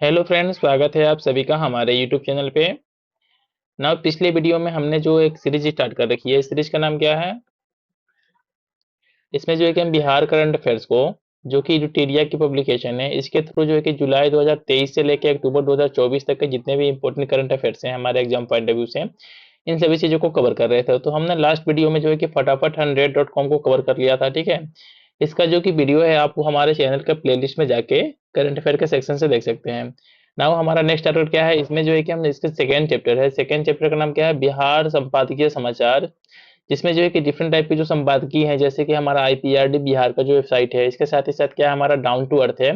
Hello friends, स्वागत है आप सभी का हमारे यूट्यूब चैनल पे। ना पिछले वीडियो में हमने जो एक सीरीज स्टार्ट कर रखी है, इस सीरीज का नाम क्या है? इसमें जो है कि हम बिहार करंट अफेयर्स को, जो कि यूटेरिया की पब्लिकेशन है, इसके थ्रू जो है कि जुलाई 2023 से लेकर अक्टूबर 2024 तक के जितने भी इंपॉर्टेंट करंट अफेयर्स हैं हमारे एग्जाम पॉइंट ऑफ व्यू से, इन सभी चीज़ों को कवर कर रहे थे। तो हमने लास्ट वीडियो में जो है कि फटाफट 100.com को कवर कर लिया था, ठीक है। इसका जो कि वीडियो है आप हमारे चैनल का प्लेलिस्ट में जाके करंट अफेयर के सेक्शन से देख सकते हैं। नाउ हमारा नेक्स्ट चैप्टर क्या है? इसमें जो है कि हम इसके सेकेंड चैप्टर है, सेकेंड चैप्टर का नाम क्या है? बिहार संपादकीय समाचार। जिसमें जो है कि डिफरेंट टाइप की जो संपादकीय हैं, जैसे कि हमारा आईपीआरडी बिहार का जो वेबसाइट है, इसके साथ ही साथ क्या है, हमारा डाउन टू अर्थ है।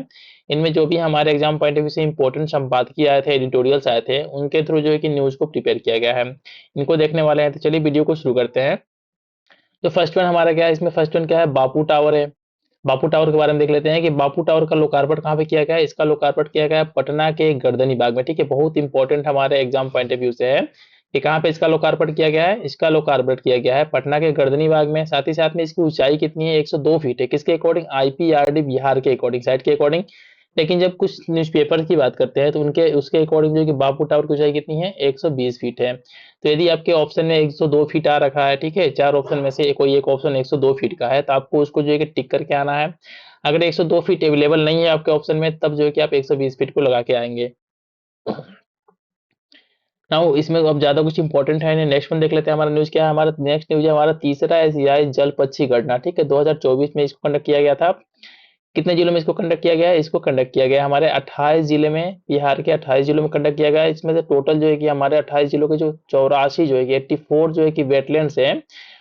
इनमें जो भी हमारे एग्जाम पॉइंट ऑफ व्यू से इंपॉर्टेंट संपादकीय आए थे, एडिटोरियल्स आए थे, उनके थ्रू जो है कि न्यूज को प्रिपेयर किया गया है। इनको देखने वाले हैं, तो चलिए वीडियो को शुरू करते हैं। तो फर्स्ट वन हमारा क्या है? इसमें फर्स्ट वन क्या है? बापू टावर है। बापू टावर के बारे में देख लेते हैं कि बापू टावर का लोकार्पण कहाँ पे किया गया है। इसका लोकार्पण किया गया है पटना के गर्दनी बाग में, ठीक है। बहुत इंपॉर्टेंट हमारे एग्जाम पॉइंट ऑफ व्यू से है कि कहाँ पे इसका लोकार्पण किया गया है। इसका लोकार्पण किया गया है पटना के गर्दनी बाग में। साथ ही साथ में इसकी ऊंचाई कितनी है? 102 फीट है। किसके अकॉर्डिंग? आईपीआरडी बिहार के अकॉर्डिंग, साइट के अकॉर्डिंग। लेकिन जब कुछ न्यूज़पेपर की बात करते हैं तो उनके उसके अकॉर्डिंग जो है कि बापू टावर की ऊंचाई कितनी है? 120 फीट है। तो यदि आपके ऑप्शन में 102 फीट आ रखा है, ठीक है, चार ऑप्शन में से कोई एक ऑप्शन 102 फीट का है, तो आपको उसको जो है कि टिक करके आना है। अगर 102 फीट अवेलेबल नहीं है आपके ऑप्शन में, तब जो है कि आप 120 फीट को लगा के आएंगे। नाउ इसमें अब ज्यादा कुछ इंपॉर्टेंट है नहीं। नेक्स्ट वन देख लेते हैं। हमारा न्यूज क्या है? हमारा नेक्स्ट न्यूज है हमारा तीसरा एशियाई जल पक्षी गणना, ठीक है। 2024 में इसको कंडक्ट किया गया था। कितने जिलों में इसको कंडक्ट किया गया है? इसको कंडक्ट किया गया है हमारे 28 जिले में, बिहार के 28 जिलों में कंडक्ट किया गया है। इसमें से टोटल जो है कि हमारे 28 जिलों के जो 84 जो है कि 84 जो है कि वेटलैंड्स है,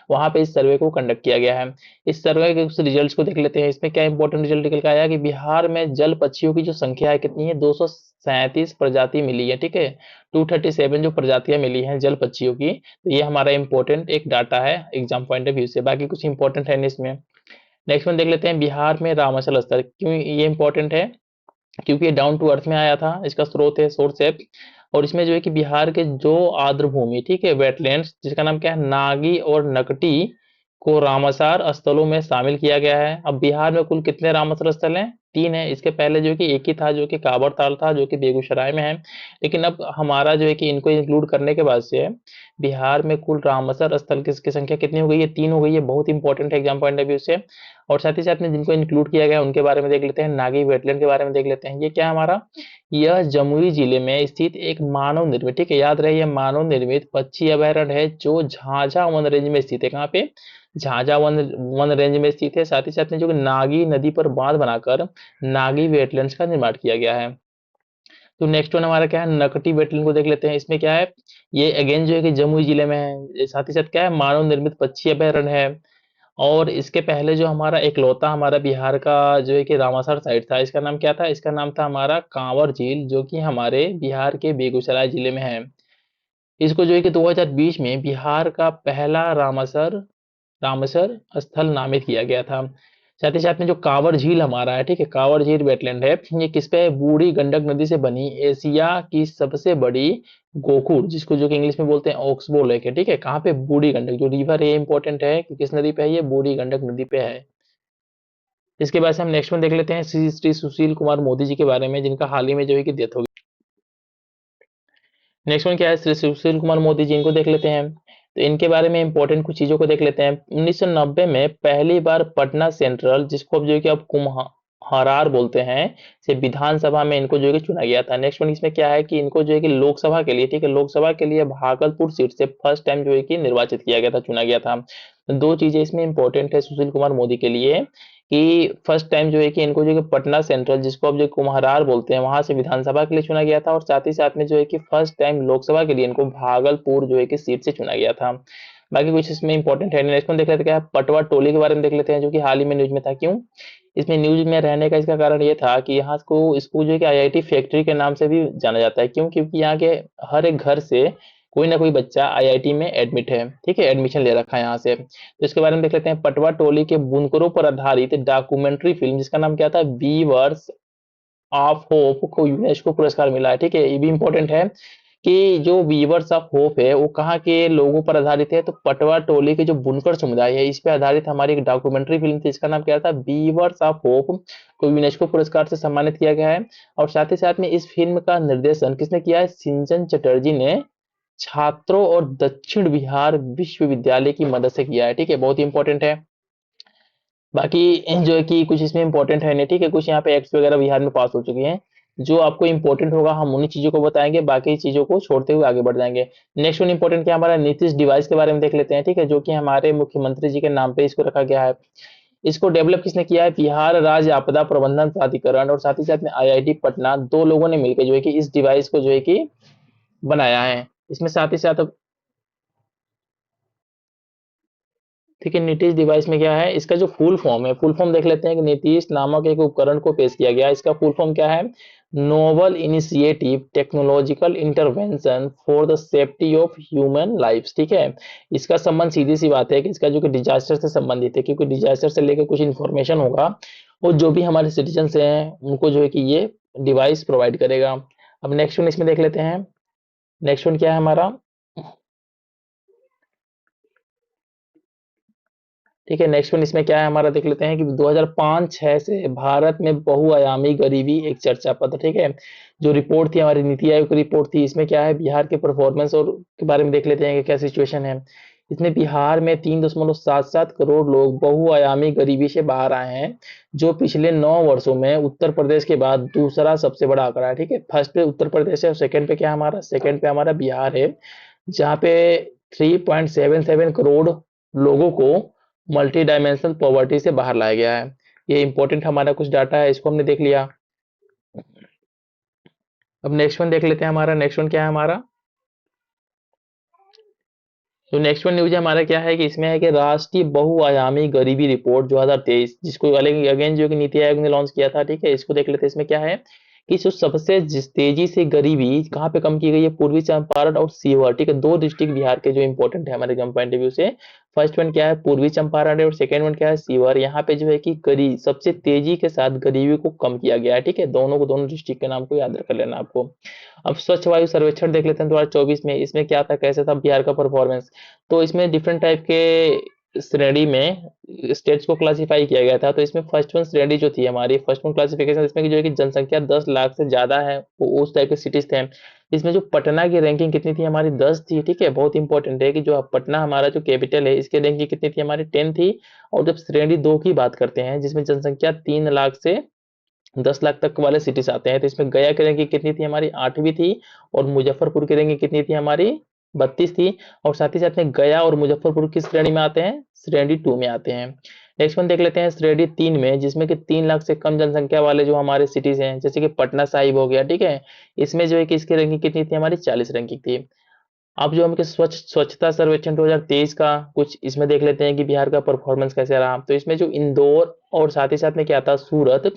वहां पे इस सर्वे को कंडक्ट किया गया है। इस सर्वे के कुछ रिजल्ट्स को देख लेते हैं। इसमें क्या इंपॉर्टेंट रिजल्ट निकल के आया कि बिहार में जल पक्षियों की जो संख्या है कितनी है? 237 प्रजाति मिली है, ठीक है। 237 जो प्रजातियां मिली हैं जल पक्षियों की। तो ये हमारा इंपॉर्टेंट एक डाटा है एग्जाम पॉइंट ऑफ व्यू से। बाकी कुछ इंपॉर्टेंट है नहीं इसमें। नेक्स्ट वन देख लेते हैं। बिहार में रामाचल स्तर क्यों ये इंपॉर्टेंट है? क्योंकि ये डाउन टू अर्थ में आया था। इसका स्रोत है, सोर्स है। और इसमें जो है कि बिहार के जो आर्द्र भूमि, ठीक है, वेटलैंड्स, जिसका नाम क्या है? नागी और नकटी, को रामसर स्थलों में शामिल किया गया है। अब बिहार में कुल कितने रामसर स्थल हैं? 3 है। इसके पहले जो है कि एक ही था, जो कि काबर ताल था, जो कि बेगूसराय में है। लेकिन अब हमारा जो है कि इनको इंक्लूड करने के बाद से बिहार में कुल रामसर स्थल की संख्या कितनी हो गई है? 3 हो गई है। बहुत इंपॉर्टेंट है एग्जाम पॉइंट ऑफ व्यू से। और साथ ही साथ में जिनको इंक्लूड किया गया है उनके बारे में देख लेते हैं। नागी वेटलैंड के बारे में देख लेते हैं। ये क्या है हमारा? यह जमुई जिले में स्थित एक मानव निर्मित, ठीक है, याद रहे, यह मानव निर्मित पक्षी अभयारण्य है जो झाझा वन रेंज में स्थित है। कहाँ पे? झाझा वन वन रेंज में स्थित है। साथ ही साथ में जो नागी नदी पर बांध बनाकर नागी वेटलैंड्स का निर्माण किया गया है। तो नेक्स्ट वन हमारा क्या है? नकटी वेटलैंड को देख लेते हैं। इसमें क्या है? ये अगेन जो है कि जमुई जिले में है। साथ ही साथ क्या है? मानव निर्मित पक्षी अभयारण्य है। और इसके पहले जो हमारा इकलौता हमारा बिहार का जो है कि रामासर साइट था, इसका नाम क्या था? इसका नाम था हमारा कांवर झील, जो कि हमारे बिहार के बेगूसराय जिले में है। इसको जो है कि 2020 में बिहार का पहला रामासर रामेश्वर स्थल नामित किया गया था। साथ ही साथ में जो कांवर झील हमारा है, ठीक है, कांवर झील वेटलैंड है, ये किस पे है? बूढ़ी गंडक नदी से बनी एशिया की सबसे बड़ी गोकुड़, जिसको जो कि इंग्लिश में बोलते हैं ऑक्सबो लेक है, ठीक है। कहाँ पे? बूढ़ी गंडक जो रिवर है, इंपॉर्टेंट है कि किस नदी पे है? ये बूढ़ी गंडक नदी पे है। इसके बाद से हम नेक्स्ट वन देख लेते हैं श्री श्री सुशील कुमार मोदी जी के बारे में, जिनका हाल ही में जो है कि डेथ हो गई। नेक्स्ट वन क्या है? श्री सुशील कुमार मोदी जी, इनको देख लेते हैं। तो इनके बारे में इंपॉर्टेंट कुछ चीजों को देख लेते हैं। 1990 में पहली बार पटना सेंट्रल, जिसको अब जो है कि अब कुम्हरार बोलते हैं, से विधानसभा में इनको जो है कि चुना गया था। नेक्स्ट वन इसमें क्या है कि इनको जो है कि लोकसभा के लिए, ठीक है, लोकसभा के लिए भागलपुर सीट से फर्स्ट टाइम जो है कि निर्वाचित किया गया था, चुना गया था। दो चीजें इसमें इंपॉर्टेंट है सुशील कुमार मोदी के लिए कि फर्स्ट टाइम जो है कि इनको जो है कि पटना सेंट्रल, जिसको अब जो कुम्हरार बोलते हैं, वहां से विधानसभा के लिए चुना गया था। और साथ ही साथ में जो है कि फर्स्ट टाइम लोकसभा के लिए इनको भागलपुर जो है कि सीट से चुना गया था। बाकी कुछ इसमें इंपॉर्टेंट है। नेक्स्ट में देख लेते हैं क्या है? पटवा टोली के बारे में देख लेते हैं, जो कि हाल ही में न्यूज में था। क्यों इसमें न्यूज में रहने का? इसका कारण ये था कि यहाँ को इसको जो है कि आईआईटी फैक्ट्री के नाम से भी जाना जाता है। क्यों? क्योंकि यहाँ के हर एक घर से कोई ना कोई बच्चा आईआईटी में एडमिट है, ठीक है, एडमिशन ले रखा है यहाँ से। तो इसके बारे में देख लेते हैं। पटवा टोली के बुनकरों पर आधारित डॉक्यूमेंट्री फिल्म, जिसका नाम क्या था? वीवर्स ऑफ होप, को यूनेस्को पुरस्कार मिला है, ठीक है। ये भी इंपॉर्टेंट है कि जो वीवर्स ऑफ होप है वो कहाँ के लोगों पर आधारित है, तो पटवा टोली के जो बुनकर समुदाय है इस पे आधारित हमारी एक डॉक्यूमेंट्री फिल्म थी, इसका नाम क्या था, वीवर्स ऑफ होप, को यूनेस्को पुरस्कार से सम्मानित किया गया है। और साथ ही साथ में इस फिल्म का निर्देशन किसने किया है, सिंचन चटर्जी ने छात्रों और दक्षिण बिहार विश्वविद्यालय की मदद से किया है। ठीक है, बहुत ही इंपॉर्टेंट है। बाकी जो है कि कुछ इसमें इंपॉर्टेंट है नहीं, ठीक है, कुछ यहाँ पे एक्ट्स वगैरह बिहार में पास हो चुकी हैं। जो आपको इंपॉर्टेंट होगा हम उन्हीं चीजों को बताएंगे, बाकी चीजों को छोड़ते हुए आगे बढ़ जाएंगे। नेक्स्ट वन इंपॉर्टेंट क्या हमारा, नीतीश डिवाइस के बारे में देख लेते हैं। ठीक है, जो कि हमारे मुख्यमंत्री जी के नाम पे इसको रखा गया है। इसको डेवलप किसने किया है, बिहार राज्य आपदा प्रबंधन प्राधिकरण और साथ ही साथ में आईआईटी पटना, दो लोगों ने मिलकर जो है कि इस डिवाइस को जो है कि बनाया है। इसमें साथ ही साथ ठीक है, नीतीश डिवाइस में क्या है, इसका जो फुल फॉर्म है, फुल फॉर्म देख लेते हैं कि नीतीश नामक एक उपकरण को पेश किया गया है। इसका फुल फॉर्म क्या है, novel initiative technological intervention for the safety of human lifes. ठीक है, इसका संबंध सीधी सी बात है कि इसका जो कि डिजास्टर से संबंधित है, क्योंकि डिजास्टर से लेकर कुछ इंफॉर्मेशन होगा और जो भी हमारे सिटीजन हैं उनको जो है कि ये डिवाइस प्रोवाइड करेगा। अब नेक्स्ट वन इसमें देख लेते हैं। नेक्स्ट वन क्या है हमारा, ठीक है, नेक्स्ट वन इसमें क्या है हमारा, देख लेते हैं कि 2005-6 से भारत में बहुआयामी गरीबी एक चर्चा पत्र। ठीक है, जो रिपोर्ट थी हमारी नीति आयोग की रिपोर्ट थी, इसमें क्या है बिहार के परफॉर्मेंस और के बारे में देख लेते हैं कि क्या सिचुएशन है। इसमें बिहार में 3.77 करोड़ लोग बहुआयामी गरीबी से बाहर आए हैं, जो पिछले 9 वर्षों में उत्तर प्रदेश के बाद दूसरा सबसे बड़ा आंकड़ा है। ठीक है, फर्स्ट पे उत्तर प्रदेश है और सेकंड पे क्या हमारा, सेकंड पे हमारा बिहार है, जहाँ पे 3.77 करोड़ लोगों को मल्टी डायमेंशनल पॉवर्टी से बाहर लाया गया है। ये इंपॉर्टेंट हमारा कुछ डाटा है, इसको हमने देख लिया। अब नेक्स्ट वन देख लेते हैं हमारा, नेक्स्ट वन क्या है हमारा, तो नेक्स्ट वन न्यूज हमारा क्या है कि इसमें है कि राष्ट्रीय बहुआयामी गरीबी रिपोर्ट 2023, जिसको अगेन जो कि नीति आयोग ने लॉन्च किया था। ठीक है, इसको देख लेते हैं। इसमें क्या है कि जो सबसे तेजी से गरीबी कहाँ पे कम की गई है, पूर्वी चंपारण और सीवर। ठीक है, दो डिस्ट्रिक्ट बिहार के जो इंपॉर्टेंट है हमारे एग्जाम पॉइंट ऑफ व्यू से। फर्स्ट वन क्या है, पूर्वी चंपारण है और सेकंड वन क्या है, सीवर। यहाँ पे जो है कि गरीब सबसे तेजी के साथ गरीबी को कम किया गया है। ठीक है, दोनों को, दोनों डिस्ट्रिक्ट के नाम को याद कर लेना आपको। अब स्वच्छ वायु सर्वेक्षण देख लेते हैं 2024 में, इसमें क्या था, कैसे था बिहार का परफॉर्मेंस। तो इसमें डिफरेंट टाइप के श्रेणी में स्टेट्स को क्लासिफाई किया गया था। तो इसमें फर्स्ट वन श्रेणी जो थी हमारी, फर्स्ट वन क्लासिफिकेशन, इसमें की जो है कि जनसंख्या 10 लाख से ज्यादा है वो उस टाइप के सिटीज थे। इसमें जो पटना की रैंकिंग कितनी थी हमारी, 10 थी। ठीक है, बहुत इंपॉर्टेंट है कि जो पटना हमारा जो कैपिटल है इसकी रैंकिंग कितनी थी हमारी, 10 थी। और जब श्रेणी 2 की बात करते हैं जिसमें जनसंख्या 3 लाख से 10 लाख तक वाले सिटीज आते हैं, तो इसमें गया की रैंकिंग कितनी थी हमारी, 8वीं थी। और मुजफ्फरपुर की रैंकिंग कितनी थी हमारी, 32 थी। और साथ ही साथ में गया और मुजफ्फरपुर किस श्रेणी में आते हैं, श्रेणी 2 में आते हैं। नेक्स्ट वन देख लेते हैं श्रेणी 3 में, जिसमें कि 3 लाख से कम जनसंख्या वाले जो हमारे सिटीज हैं, जैसे कि पटना साहिब हो गया। ठीक है, इसमें जो है कि इसकी रैंकिंग कितनी थी हमारी, 40 रैंकिंग थी। अब जो हम स्वच्छता सर्वेक्षण 2023 का कुछ इसमें देख लेते हैं कि बिहार का परफॉर्मेंस कैसे रहा। तो इसमें जो इंदौर और साथ ही साथ में क्या था, सूरत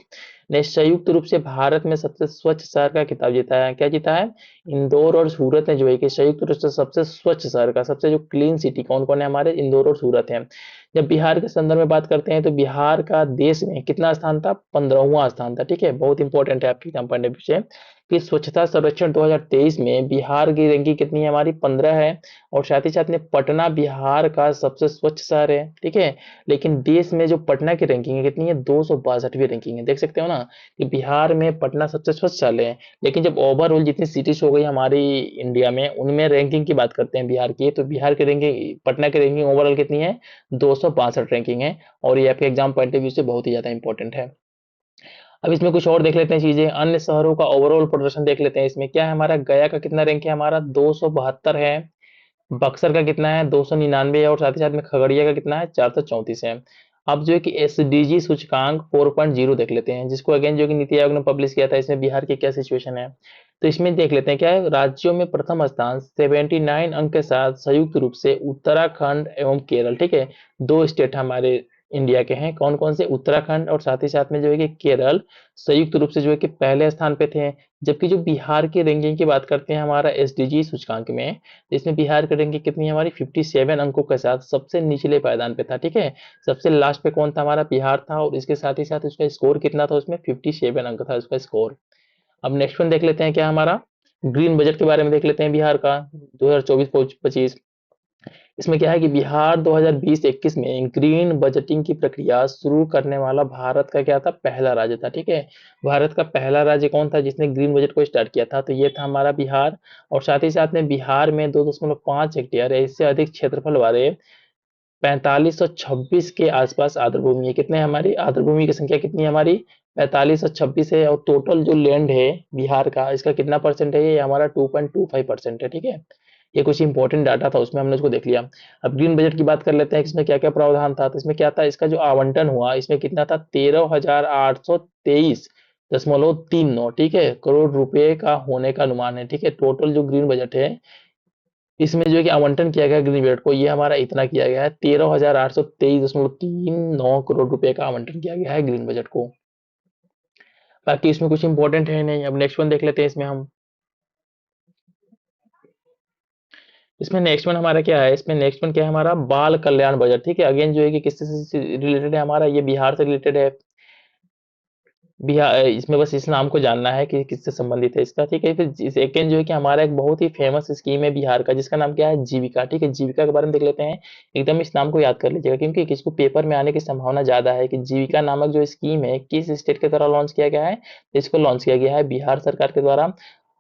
ने संयुक्त रूप से भारत में सबसे स्वच्छ शहर का खिताब जीता है। क्या जीता है, इंदौर और सूरत ने जो है कि संयुक्त रूप से सबसे स्वच्छ शहर का, सबसे जो क्लीन सिटी कौन कौन है हमारे, इंदौर और सूरत है। जब बिहार के संदर्भ में बात करते हैं तो बिहार का देश में कितना स्थान था, 15वां स्थान था। ठीक है, बहुत इंपॉर्टेंट है आपके एग्जाम पॉइंट ऑफ व्यू से कि स्वच्छता सर्वेक्षण 2023 में बिहार की रैंकिंग कितनी है हमारी, 15 है। और साथ ही साथ में पटना बिहार का सबसे स्वच्छ शहर है। ठीक है, लेकिन देश में जो पटना की रैंकिंग है कितनी है, 262वीं रैंकिंग है। देख सकते हो ना कि बिहार में पटना सबसे स्वच्छ शहर है। लेकिन जब ओवरऑल जितनी सिटीज हो गई हमारी इंडिया में, उनमें रैंकिंग की बात करते हैं बिहार की, तो बिहार की रैंकिंग, पटना की रैंकिंग ओवरऑल कितनी है, 262 रैंकिंग है। और ये आपके एग्जाम पॉइंट ऑफ व्यू से बहुत ही ज्यादा इंपॉर्टेंट है। अब इसमें कुछ और देख लेते हैं चीजें, अन्य शहरों का ओवरऑल प्रदर्शन देख लेते हैं। इसमें क्या है हमारा, गया का कितना रैंक है हमारा, 272 है। बक्सर का कितना है, 299 है। और साथ ही साथ में खगड़िया का कितना है, 434 है। अब जो है कि एसडीजी सूचकांक 4.0 देख लेते हैं, जिसको अगेन जो कि नीति आयोग ने पब्लिश किया था। इसमें बिहार की क्या सिचुएशन है, तो इसमें देख लेते हैं क्या है, राज्यों में प्रथम स्थान 79 अंक के साथ संयुक्त रूप से उत्तराखंड एवं केरल। ठीक है, दो स्टेट हमारे इंडिया के हैं, कौन कौन से, उत्तराखंड और साथ ही साथ में जो है कि केरल, संयुक्त रूप से जो है कि पहले स्थान पे थे। जबकि जो बिहार की रैंकिंग की बात करते हैं हमारा एसडीजी सूचकांक में, इसमें बिहार की रैंकिंग कितनी है हमारी, 57 अंकों के साथ सबसे निचले पायदान पे था। ठीक है, सबसे लास्ट पे कौन था हमारा, बिहार था। और इसके साथ ही साथ उसका स्कोर कितना था, उसमें 57 अंक था उसका स्कोर। अब नेक्स्ट वन देख लेते हैं क्या हमारा, ग्रीन बजट के बारे में देख लेते हैं बिहार का 2024-25। इसमें क्या है कि बिहार 2020-21 में ग्रीन बजटिंग की प्रक्रिया शुरू करने वाला भारत का क्या था, पहला राज्य था। ठीक है, भारत का पहला राज्य कौन था जिसने ग्रीन बजट को स्टार्ट किया था, तो ये था हमारा बिहार। और साथ ही साथ में बिहार में 2.5 हेक्टेयर इससे अधिक क्षेत्रफल वाले 4526 के आसपास आर्द्र भूमि है। कितने हमारी आर्द्र भूमि की संख्या कितनी है हमारी, 4526 है। और टोटल जो लैंड है बिहार का, इसका कितना परसेंट है, ये हमारा 2.25% है। ठीक है, ये कुछ इंपॉर्टेंट डाटा था, उसमें हमने उसको देख लिया। अब ग्रीन बजट की बात कर लेते हैं कि इसमें क्या क्या प्रावधान था। तो इसमें क्या था, इसका जो आवंटन हुआ इसमें कितना था, 13,823.39, ठीक है, करोड़ रुपए का होने का अनुमान है। ठीक है, टोटल जो ग्रीन बजट है इसमें जो है कि आवंटन किया गया ग्रीन बेल्ट को, ये हमारा इतना किया गया है, 13,823.39 करोड़ रुपए का आवंटन किया गया है ग्रीन बजट को। बाकी इसमें कुछ इंपॉर्टेंट है नहीं। अब नेक्स्ट वन देख लेते हैं इसमें हम। इसमें नेक्स्ट वन हमारा क्या है, इसमें नेक्स्ट वन क्या है हमारा, बाल कल्याण बजट। ठीक है, अगेन जो है कि किससे रिलेटेड है हमारा, ये बिहार से रिलेटेड है। बिहार, इसमें बस इस नाम को जानना है कि किससे संबंधित है इसका। ठीक है, फिर सेकेंड जो है कि हमारा एक बहुत ही फेमस स्कीम है बिहार का, जिसका नाम क्या है, जीविका। ठीक है, जीविका के बारे में देख लेते हैं। एकदम इस नाम को याद कर लीजिएगा, क्योंकि किसको पेपर में आने की संभावना ज्यादा है कि जीविका नामक जो स्कीम है किस स्टेट के द्वारा लॉन्च किया गया है। तो इसको लॉन्च किया गया है बिहार सरकार के द्वारा।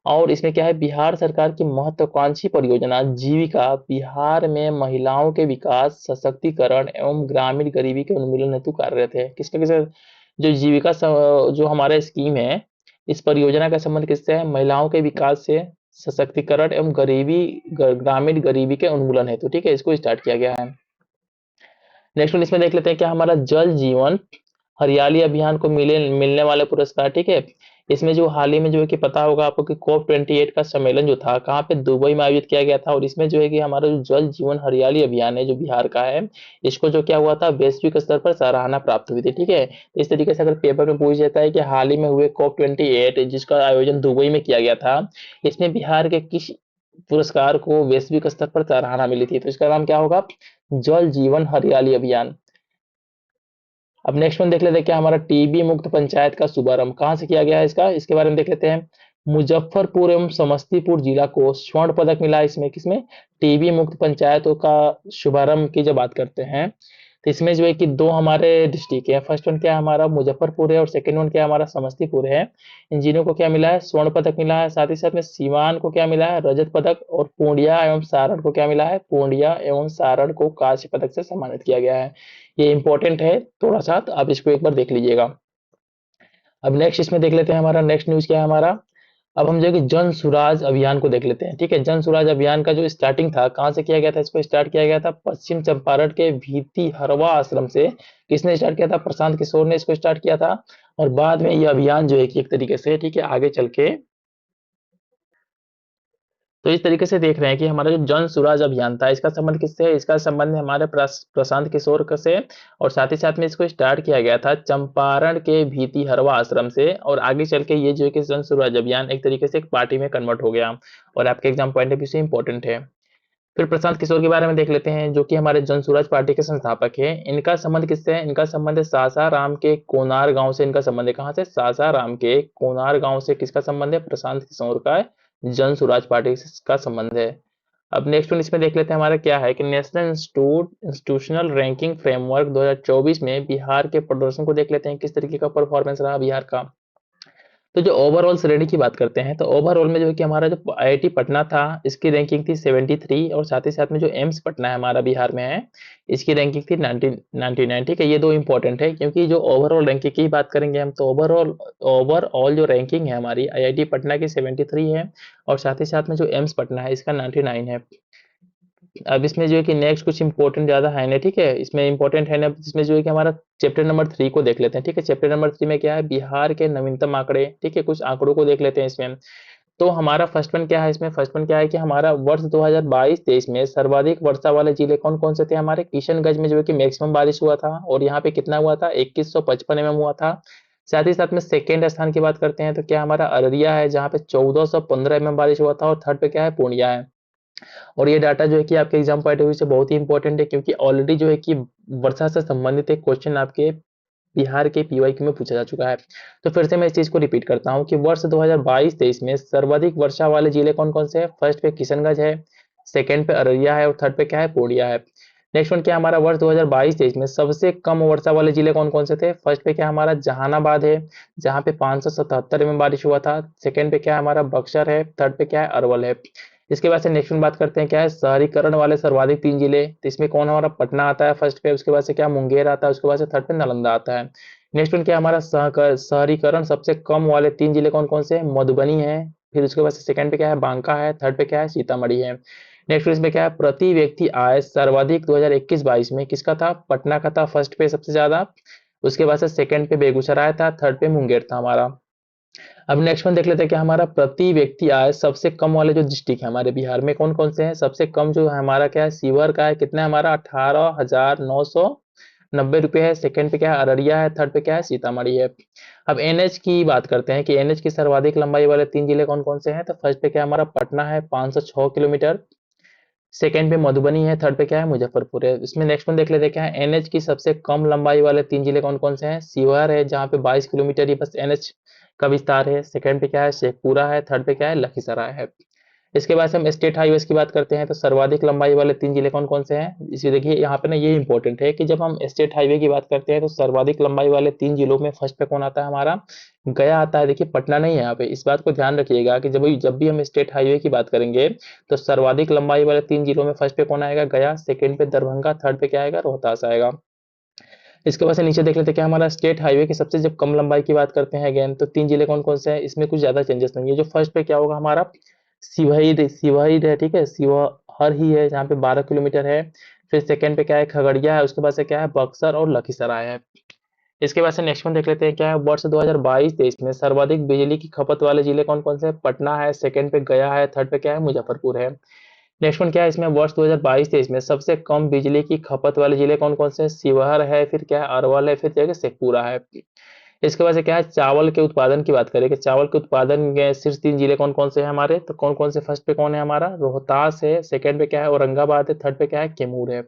और इसमें क्या है, बिहार सरकार की महत्वाकांक्षी परियोजना जीविका बिहार में महिलाओं के विकास, सशक्तिकरण एवं ग्रामीण गरीबी के उन्मूलन हेतु कार्यरत है। किसका किसका, जो जीविका जो हमारा स्कीम है, इस परियोजना का संबंध किससे है, महिलाओं के विकास से, सशक्तिकरण एवं ग्रामीण गरीबी के उन्मूलन हेतु। ठीक है, इसको स्टार्ट किया गया है। नेक्स्ट वन इसमें देख लेते हैं क्या हमारा, जल जीवन हरियाली अभियान को मिलने वाले पुरस्कार। ठीक है, इसमें जो हाल ही में जो है कि पता होगा आपको कि COP28 का सम्मेलन जो था कहाँ पे, दुबई में आयोजित किया गया था। और इसमें जो है कि हमारा जो जल जीवन हरियाली अभियान है जो बिहार का है, इसको जो क्या हुआ था, वैश्विक स्तर पर सराहना प्राप्त हुई थी। ठीक है, तो इस तरीके से अगर पेपर में पूछ जाता है कि हाल ही में हुए COP28 जिसका आयोजन दुबई में किया गया था, इसमें बिहार के किस पुरस्कार को वैश्विक स्तर पर सराहना मिली थी, तो इसका नाम क्या होगा, जल जीवन हरियाली अभियान। अब नेक्स्ट वन देख लेते हैं क्या हमारा, टीबी मुक्त पंचायत का शुभारंभ कहाँ से किया गया है इसका, इसके बारे में देख लेते हैं। मुजफ्फरपुर एवं समस्तीपुर जिला को स्वर्ण पदक मिला है इसमें, किसमें, टीबी मुक्त पंचायतों का शुभारंभ की जब बात करते हैं, तो इसमें जो है कि दो हमारे डिस्ट्रिक्ट है, फर्स्ट वन क्या है हमारा मुजफ्फरपुर है और सेकंड वन क्या है हमारा समस्तीपुर है। इन जिलों को क्या मिला है, स्वर्ण पदक मिला है। साथ ही साथ में सीवान को क्या मिला है, रजत पदक। और पूर्णिया एवं सारण को क्या मिला है, पूर्णिया एवं सारण को कांस्य पदक से सम्मानित किया गया है। ये इंपॉर्टेंट है थोड़ा सा, तो आप इसको एक बार देख लीजिएगा। अब नेक्स्ट इसमें देख लेते हैं हमारा नेक्स्ट न्यूज क्या है हमारा। अब हम जो है कि जन सुराज अभियान को देख लेते हैं। ठीक है, जन सुराज अभियान का जो स्टार्टिंग था कहाँ से किया गया था, इसको स्टार्ट किया गया था पश्चिम चंपारण के भीती हरवा आश्रम से। किसने स्टार्ट किया था, प्रशांत किशोर ने इसको स्टार्ट किया था। और बाद में ये अभियान जो है कि एक तरीके से, ठीक है, आगे चल के, तो इस तरीके से देख रहे हैं कि हमारा जो जन सुराज अभियान था इसका संबंध किससे है, इसका संबंध है हमारे प्रशांत किशोर से। और साथ ही साथ में इसको स्टार्ट किया गया था चंपारण के भीति हरवा आश्रम से। और आगे चल के ये जो है कि जन सुराज अभियान एक तरीके से एक पार्टी में कन्वर्ट हो गया, और आपके एग्जाम पॉइंट ऑफ व्यू से इंपॉर्टेंट है। फिर प्रशांत किशोर के बारे में देख लेते हैं, जो कि हमारे जन सुराज पार्टी के संस्थापक है। इनका संबंध किससे है, इनका संबंध है सासाराम के कोनार गांव से। इनका संबंध है कहाँ से, सासाराम के कोनार गांव से। किसका संबंध है, प्रशांत किशोर का जन सुराज पार्टी का संबंध है। अब नेक्स्ट वन इसमें देख लेते हैं हमारा क्या है कि नेशनल इंस्टीट्यूशनल रैंकिंग फ्रेमवर्क 2024 में बिहार के प्रदर्शन को देख लेते हैं, किस तरीके का परफॉर्मेंस रहा बिहार का। तो जो ओवरऑल श्रेणी की बात करते हैं, तो ओवरऑल में जो है कि हमारा जो आईआईटी पटना था इसकी रैंकिंग थी 73। और साथ ही साथ में जो एम्स पटना है हमारा बिहार में है, इसकी रैंकिंग थी 99। ठीक है, ये दो इंपॉर्टेंट है, क्योंकि जो ओवरऑल रैंकिंग की बात करेंगे हम, तो ओवरऑल जो रैंकिंग है हमारी आईआईटी पटना की 73 है। और साथ ही साथ में जो एम्स पटना है इसका 99 है। अब इसमें जो है कि नेक्स्ट कुछ इंपॉर्टेंट ज्यादा है ना, ठीक है, इसमें इंपॉर्टेंट है ना, इसमें जो है कि हमारा चैप्टर नंबर 3 को देख लेते हैं। ठीक है, चैप्टर नंबर 3 में क्या है, बिहार के नवीनतम आंकड़े। ठीक है, कुछ आंकड़ों को देख लेते हैं इसमें। तो हमारा फर्स्ट वन क्या है, इसमें फर्स्ट वन क्या है कि हमारा वर्ष 2022-23 में सर्वाधिक वर्षा वाले जिले कौन कौन से थे हमारे, किशनगंज में जो है कि मैक्सिमम बारिश हुआ था, और यहाँ पे कितना हुआ था, 2155 mm हुआ था। साथ ही साथ में सेकेंड स्थान की बात करते हैं, तो क्या हमारा अररिया है, जहाँ पे 1415 mm बारिश हुआ था। और थर्ड पे क्या है, पूर्णिया है। और ये डाटा जो है कि आपके एग्जाम पॉइंट ऑफ व्यू से बहुत ही इंपॉर्टेंट है, क्योंकि ऑलरेडी जो है कि वर्षा से संबंधित एक क्वेश्चन आपके बिहार के पीवाईक्यू में पूछा जा चुका है। तो फिर से मैं इस चीज को रिपीट करता हूँ कि वर्ष 2022-23 में सर्वाधिक वर्षा वाले जिले कौन कौन से हैं। फर्स्ट पे किशनगंज है, सेकंड पे अररिया है और थर्ड पे क्या है, पूर्णिया है। नेक्स्ट वन क्या हमारा, वर्ष 2022-23 में सबसे कम वर्षा वाले जिले कौन कौन से थे। फर्स्ट पे क्या हमारा जहानाबाद है, जहां पे 577 में बारिश हुआ था। सेकंड पे क्या है हमारा, बक्सर है। थर्ड पे क्या है, अरवल है। इसके बाद से नेक्स्ट वन बात करते हैं क्या है, शहरीकरण वाले सर्वाधिक 3 जिले। तो इसमें कौन हमारा, पटना आता है फर्स्ट पे, उसके बाद से क्या मुंगेर आता है, उसके बाद से थर्ड पे नालंदा आता है। नेक्स्ट वन क्या हमारा, शहरीकरण सबसे कम वाले 3 जिले कौन कौन से हैं। मधुबनी है, फिर उसके बाद से सेकंड पे क्या है, बांका है। थर्ड पे क्या है, सीतामढ़ी है। नेक्स्ट इसमें क्या है, प्रति व्यक्ति आय सर्वाधिक 2021-22 में किसका था, पटना का था फर्स्ट पे सबसे ज्यादा। उसके बाद से सेकंड पे बेगूसराय था, थर्ड पे मुंगेर था हमारा। अब नेक्स्ट वन देख लेते हैं कि हमारा प्रति व्यक्ति आय सबसे कम वाले जो डिस्ट्रिक्ट है हमारे बिहार में कौन कौन से हैं। सबसे कम जो है हमारा क्या है, सीवर का है। कितना है हमारा, 18,990 रुपये है। सेकंड पे क्या है, अररिया है। थर्ड पे क्या है, सीतामढ़ी है। अब एनएच की बात करते हैं कि एनएच की सर्वाधिक लंबाई वाले 3 जिले कौन कौन से हैं। तो फर्स्ट पे क्या हमारा, पटना है 506 किलोमीटर। सेकंड पे मधुबनी है। थर्ड पे क्या है, मुजफ्फरपुर है। इसमें नेक्स्ट वन देख लेते हैं क्या है, एनएच की सबसे कम लंबाई वाले 3 जिले कौन कौन से हैं। शिवहर है, जहाँ पे 22 किलोमीटर ही बस एनएच का विस्तार है। सेकंड पे क्या है, शेखपुरा है। थर्ड पे क्या है, लखीसराय है। इसके बाद से हम स्टेट हाईवेज की बात करते हैं तो सर्वाधिक लंबाई वाले 3 जिले कौन कौन से हैं। इसे देखिए यहाँ पे ना, ये इंपॉर्टेंट है कि जब हम स्टेट हाईवे की बात करते हैं तो सर्वाधिक लंबाई वाले 3 जिलों में फर्स्ट पे कौन आता है हमारा, गया आता है। देखिए पटना नहीं है यहाँ पे, इस बात को ध्यान रखिएगा कि जब भी हम स्टेट हाईवे की बात करेंगे तो सर्वाधिक लंबाई वाले 3 जिलों में फर्स्ट पे कौन आएगा, गया। सेकंड पे दरभंगा। थर्ड पे क्या आएगा, रोहतास आएगा। इसके बाद से नीचे देख लेते हैं क्या हमारा, स्टेट हाईवे की सबसे जब कम लंबाई की बात करते हैं अगेन तो 3 जिले कौन कौन से हैं। इसमें कुछ ज्यादा चेंजेस नहीं है। जो फर्स्ट पे क्या होगा हमारा, सिवही है, ठीक है, शिवहर ही है जहाँ पे 12 किलोमीटर है। फिर सेकंड पे क्या है, खगड़िया है। उसके बाद से क्या है, बक्सर और लखीसराय है। इसके बाद से नेक्स्ट वन देख लेते हैं क्या है, वर्ष 2022-23 में सर्वाधिक बिजली की खपत वाले जिले कौन कौन से हैं। पटना है, सेकंड पे गया है। थर्ड पे क्या है, मुजफ्फरपुर है। नेक्स्ट वन क्या है, इसमें वर्ष 2022-23 में सबसे कम बिजली की खपत वाले जिले कौन कौन से हैं। शिवहर है, फिर क्या है, अरवल है, फिर क्या है, शेखपुरा है। इसके बाद से क्या है, चावल के उत्पादन की बात करें कि चावल के उत्पादन के शीर्ष 3 जिले कौन कौन से हैं हमारे। तो कौन कौन से, फर्स्ट पे कौन है हमारा, रोहतास है। सेकंड पे क्या है, औरंगाबाद है। थर्ड पे क्या है, कैमूर है।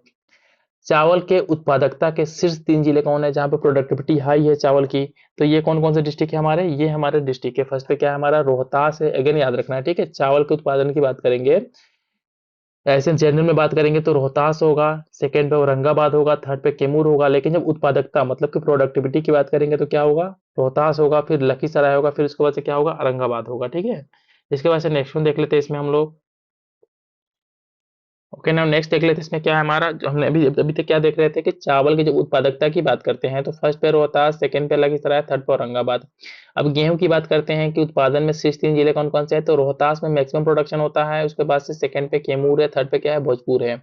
चावल के उत्पादकता के शीर्ष 3 जिले कौन है जहाँ पे प्रोडक्टिविटी हाई है चावल की। तो ये कौन कौन से डिस्ट्रिक्ट है हमारे, ये हमारे डिस्ट्रिक्ट है। फर्स्ट पे क्या है हमारा, रोहतास है। अगेन याद रखना है, ठीक है, चावल के उत्पादन की बात करेंगे, ऐसे जनरल में बात करेंगे तो रोहतास होगा। सेकंड पे औरंगाबाद होगा। थर्ड पे कैमूर होगा। लेकिन जब उत्पादकता मतलब कि प्रोडक्टिविटी की बात करेंगे तो क्या होगा, रोहतास होगा, फिर लखीसराय होगा, फिर उसके बाद से क्या होगा, औरंगाबाद होगा। ठीक है, इसके बाद से नेक्स्ट वन देख लेते हैं इसमें हम लोग। ओके ना, नेक्स्ट देख लेते हैं इसमें क्या है हमारा, जो हमने अभी अभी तक क्या देख रहे थे कि चावल की जब उत्पादकता की बात करते हैं तो फर्स्ट पे रोहतास, सेकंड पे लखीसराय, थर्ड पे औरंगाबाद। अब गेहूं की बात करते हैं कि उत्पादन में शीर्ष 3 जिले कौन कौन से हैं। तो रोहतास में मैक्सिमम प्रोडक्शन होता है। उसके बाद से सेकंड पे कैमूर है। थर्ड पे क्या है, भोजपुर है।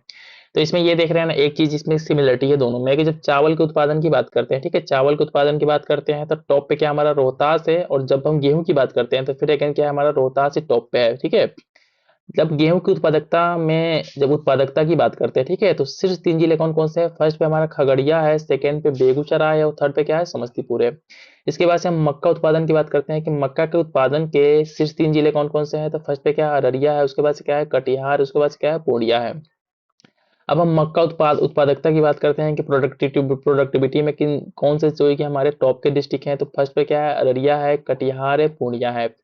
तो इसमें ये देख रहे हैं ना, एक चीज इसमें सिमिलरिटी है दोनों में कि जब चावल के उत्पादन की बात करते हैं, ठीक है, चावल के उत्पादन की बात करते हैं तो टॉप पे क्या हमारा, रोहतास है। और जब हम गेहूं की बात करते हैं तो फिर अगेन क्या है हमारा, रोहतास ही टॉप पे है। ठीक है, जब गेहूं की उत्पादकता में जब उत्पादकता की बात करते हैं, ठीक है, तो सिर्फ 3 जिले कौन कौन से हैं। फर्स्ट पे हमारा खगड़िया है, सेकंड पे बेगूसराय है और थर्ड पे क्या है, समस्तीपुर है। इसके बाद से हम मक्का उत्पादन की बात करते हैं कि मक्का के उत्पादन के शीर्ष 3 जिले कौन कौन से हैं। तो फर्स्ट पे क्या है, अररिया है। उसके बाद से क्या है, कटिहार। उसके बाद से क्या है, पूर्णिया है। अब हम मक्का उत्पादकता की बात करते हैं कि प्रोडक्टिविटी में किन कौन से जो है कि हमारे टॉप के डिस्ट्रिक्ट हैं। तो फर्स्ट पे क्या है, अररिया है, कटिहार है, पूर्णिया है।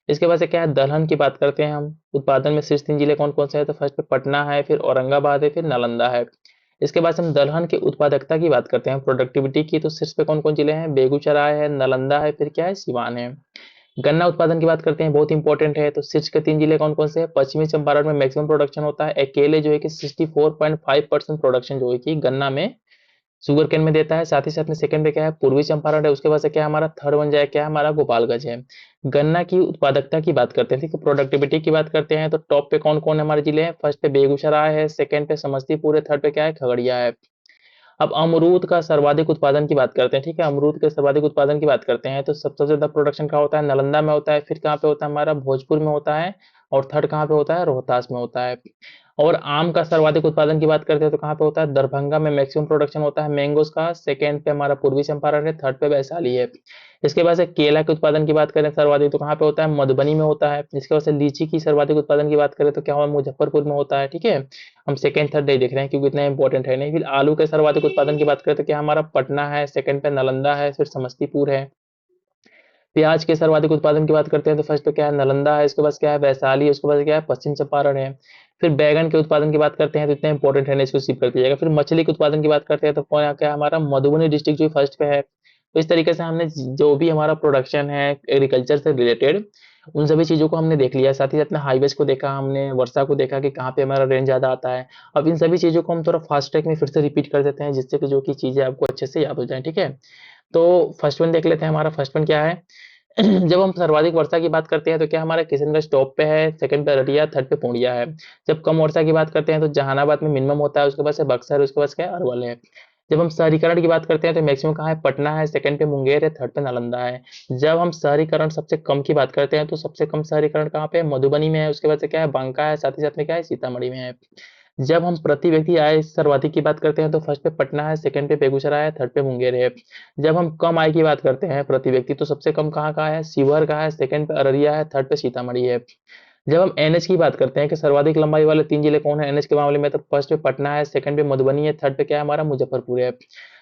इसके बाद से क्या है, दलहन की बात करते हैं हम, उत्पादन में शीर्ष 3 जिले कौन कौन से हैं। तो फर्स्ट पे पटना है, फिर औरंगाबाद है, फिर नालंदा है। इसके बाद से हम दलहन की उत्पादकता की बात करते हैं, प्रोडक्टिविटी की, तो शीर्ष पे कौन कौन जिले हैं, बेगूसराय है, नालंदा है, फिर क्या है, सिवान है। गन्ना उत्पादन की बात करते हैं, बहुत इंपॉर्टेंट है, तो शीर्ष के 3 जिले कौन कौन से हैं। पश्चिमी चंपारण में मैक्सिमम प्रोडक्शन होता है, अकेले जो है कि 64.5% प्रोडक्शन जो है कि गन्ना में, शुगर केन में देता है। साथ ही साथ में सेकंड पे क्या है, पूर्वी चंपारण है। उसके बाद से क्या है हमारा, थर्ड बन जाए क्या है हमारा, गोपालगंज है। गन्ना की उत्पादकता की बात करते हैं, ठीक है, प्रोडक्टिविटी की बात करते हैं तो टॉप पे कौन कौन हमारे जिले हैं। फर्स्ट पे बेगूसराय है, सेकंड पे समस्तीपुर है, थर्ड पे क्या है, खगड़िया है। अब अमरूद का सर्वाधिक उत्पादन की बात करते हैं, ठीक है, अमरूद के सर्वाधिक उत्पादन की बात करते हैं तो सबसे ज्यादा प्रोडक्शन कहाँ होता है, नालंदा में होता है। फिर कहाँ पे होता है हमारा, भोजपुर में होता है। और थर्ड कहाँ पे होता है, रोहतास में होता है। और आम का सर्वाधिक उत्पादन की बात करते हैं तो कहाँ पे होता है, दरभंगा में मैक्सिमम प्रोडक्शन होता है मैंगोज का, सेकंड पे हमारा पूर्वी चंपारण है, थर्ड पे वैशाली है। इसके बाद से केला के उत्पादन की बात करें सर्वाधिक तो कहाँ पे होता है, मधुबनी में होता है। इसके बाद से लीची की सर्वाधिक उत्पादन की बात करें तो क्या हुआ, मुजफ्फरपुर में होता है, ठीक है। हम सेकंड थर्ड नहीं देख रहे हैं क्योंकि इतना इंपॉर्टेंट है नहीं। फिर आलू के सर्वाधिक उत्पादन की बात करें तो क्या हमारा पटना है, सेकंड पे नालंदा है, फिर समस्तीपुर है। प्याज के सर्वाधिक उत्पादन की बात करते हैं तो फर्स्ट पे क्या है, नालंदा है, इसके बाद क्या है, वैशाली है, उसके बाद क्या है, पश्चिम चंपारण है। फिर बैगन के उत्पादन की बात करते हैं तो इतना इंपॉर्टेंट है, इसको स्किप कर दिया। फिर मछली के उत्पादन की बात करते हैं तो कौन क्या है, हमारा मधुबनी डिस्ट्रिक्ट जो फर्स्ट पे है। तो इस तरीके से हमने जो भी हमारा प्रोडक्शन है एग्रीकल्चर से रिलेटेड उन सभी चीजों को हमने देख लिया। साथ ही साथ में हाईवेज को देखा, हमने वर्षा को देखा कि कहाँ पे हमारा रेंज ज्यादा आता है। अब इन सभी चीजों को हम थोड़ा फास्ट ट्रैक में फिर से रिपीट कर देते हैं जिससे कि जो की चीजें आपको अच्छे से याद हो जाए, ठीक है। तो फर्स्ट वन देख लेते हैं, हमारा फर्स्ट वन क्या है। जब हम सर्वाधिक वर्षा की बात करते हैं तो क्या हमारा किशनगंज टॉप पे है, सेकंड पे अररिया, थर्ड पे पूर्णिया है। जब कम वर्षा की बात करते हैं तो जहानाबाद में मिनिमम होता है, उसके बाद से बक्सर, उसके बाद से क्या है, अरवल है। जब हम शहरीकरण की बात करते हैं तो मैक्सिमम कहाँ है, पटना है, सेकंड पे मुंगेर है, थर्ड पे नालंदा है। जब हम शहरीकरण सबसे कम की बात करते हैं तो सबसे कम शहरीकरण कहाँ पे है, मधुबनी में है, उसके बाद से क्या है, बांका है, साथ ही साथ में क्या है, सीतामढ़ी में है। जब हम प्रति व्यक्ति आय सर्वाधिक की बात करते हैं तो फर्स्ट पे पटना है, सेकंड पे बेगूसराय है, थर्ड पे मुंगेर है। जब हम कम आय की बात करते हैं प्रति व्यक्ति तो सबसे कम कहाँ का है, शिवहर का है, सेकंड पे अररिया है, थर्ड पे सीतामढ़ी है। जब हम एनएच की बात करते हैं कि सर्वाधिक लंबाई वाले 3 जिले कौन है एनएच के मामले में तो फर्स्ट पे पटना है, सेकंड पे मधुबनी है, थर्ड पे क्या है, हमारा मुजफ्फरपुर है।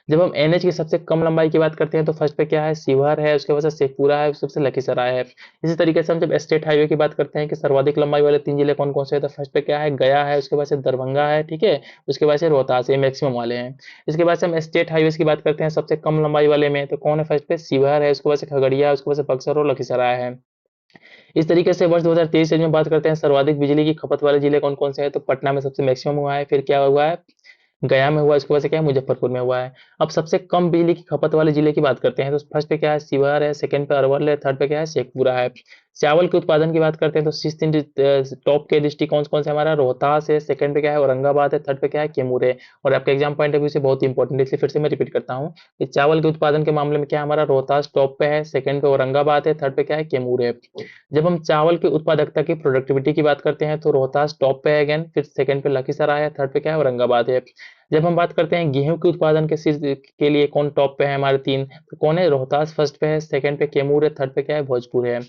जब हम एनएच की सबसे कम लंबाई की बात करते हैं तो फर्स्ट पे क्या है, शिवहर है, उसके बाद से शेखपुरा है, उसके बाद से लखीसराय है। इसी तरीके से हम जब स्टेट हाईवे की बात करते हैं कि सर्वाधिक लंबाई वाले 3 जिले कौन कौन से हैं तो फर्स्ट पे क्या है, गया है, उसके बाद से दरभंगा है, ठीक है। उसके बाद से रोहतास है, मैक्सिमम वाले हैं। इसके बाद से हम स्टेट हाईवे की बात करते हैं सबसे कम लंबाई वाले में तो कौन है, फर्स्ट पे शिवहर है, उसके बाद से खगड़िया, उसके बाद से बक्सर और लखीसराय है। इस तरीके से वर्ष 2023 में बात करते हैं सर्वाधिक बिजली की खपत वाले जिले कौन कौन से हैं तो पटना में सबसे मैक्सिमम हुआ है, फिर क्या हुआ है, गया में हुआ, इसके बाद से क्या है, मुजफ्फरपुर में हुआ है। अब सबसे कम बिजली की खपत वाले जिले की बात करते हैं तो फर्स्ट पे क्या है, शिवहर है, सेकंड पे अरवल है, थर्ड पे क्या है, शेखपुरा है। चावल के उत्पादन की बात करते हैं तो शीर्ष तीन टॉप के डिस्ट्रिक्ट कौन कौन से हमारा, रोहतास है, सेकंड पे क्या है, औरंगाबाद है, थर्ड पे क्या है, कैमूर है। और आपके एग्जाम पॉइंट ऑफ व्यू से बहुत इंपॉर्टेंट है इसलिए फिर से मैं रिपीट करता हूँ कि चावल के उत्पादन के मामले में क्या हमारा रोहतास टॉप पे है, सेकंड पे औरंगाबाद है, थर्ड पे क्या है, कैमूर है। जब हम चावल की उत्पादकता की प्रोडक्टिविटी की बात करते हैं तो रोहतास टॉप पे है अगेन, फिर सेकंड पे लखीसराय है, थर्ड पे क्या है, औरंगाबाद है। जब हम बात करते हैं गेहूं के उत्पादन के शीर्ष के लिए कौन टॉप पे है हमारे तीन तो कौन है, रोहतास फर्स्ट पे है, सेकंड पे कैमूर है, थर्ड पे क्या है, भोजपुर है।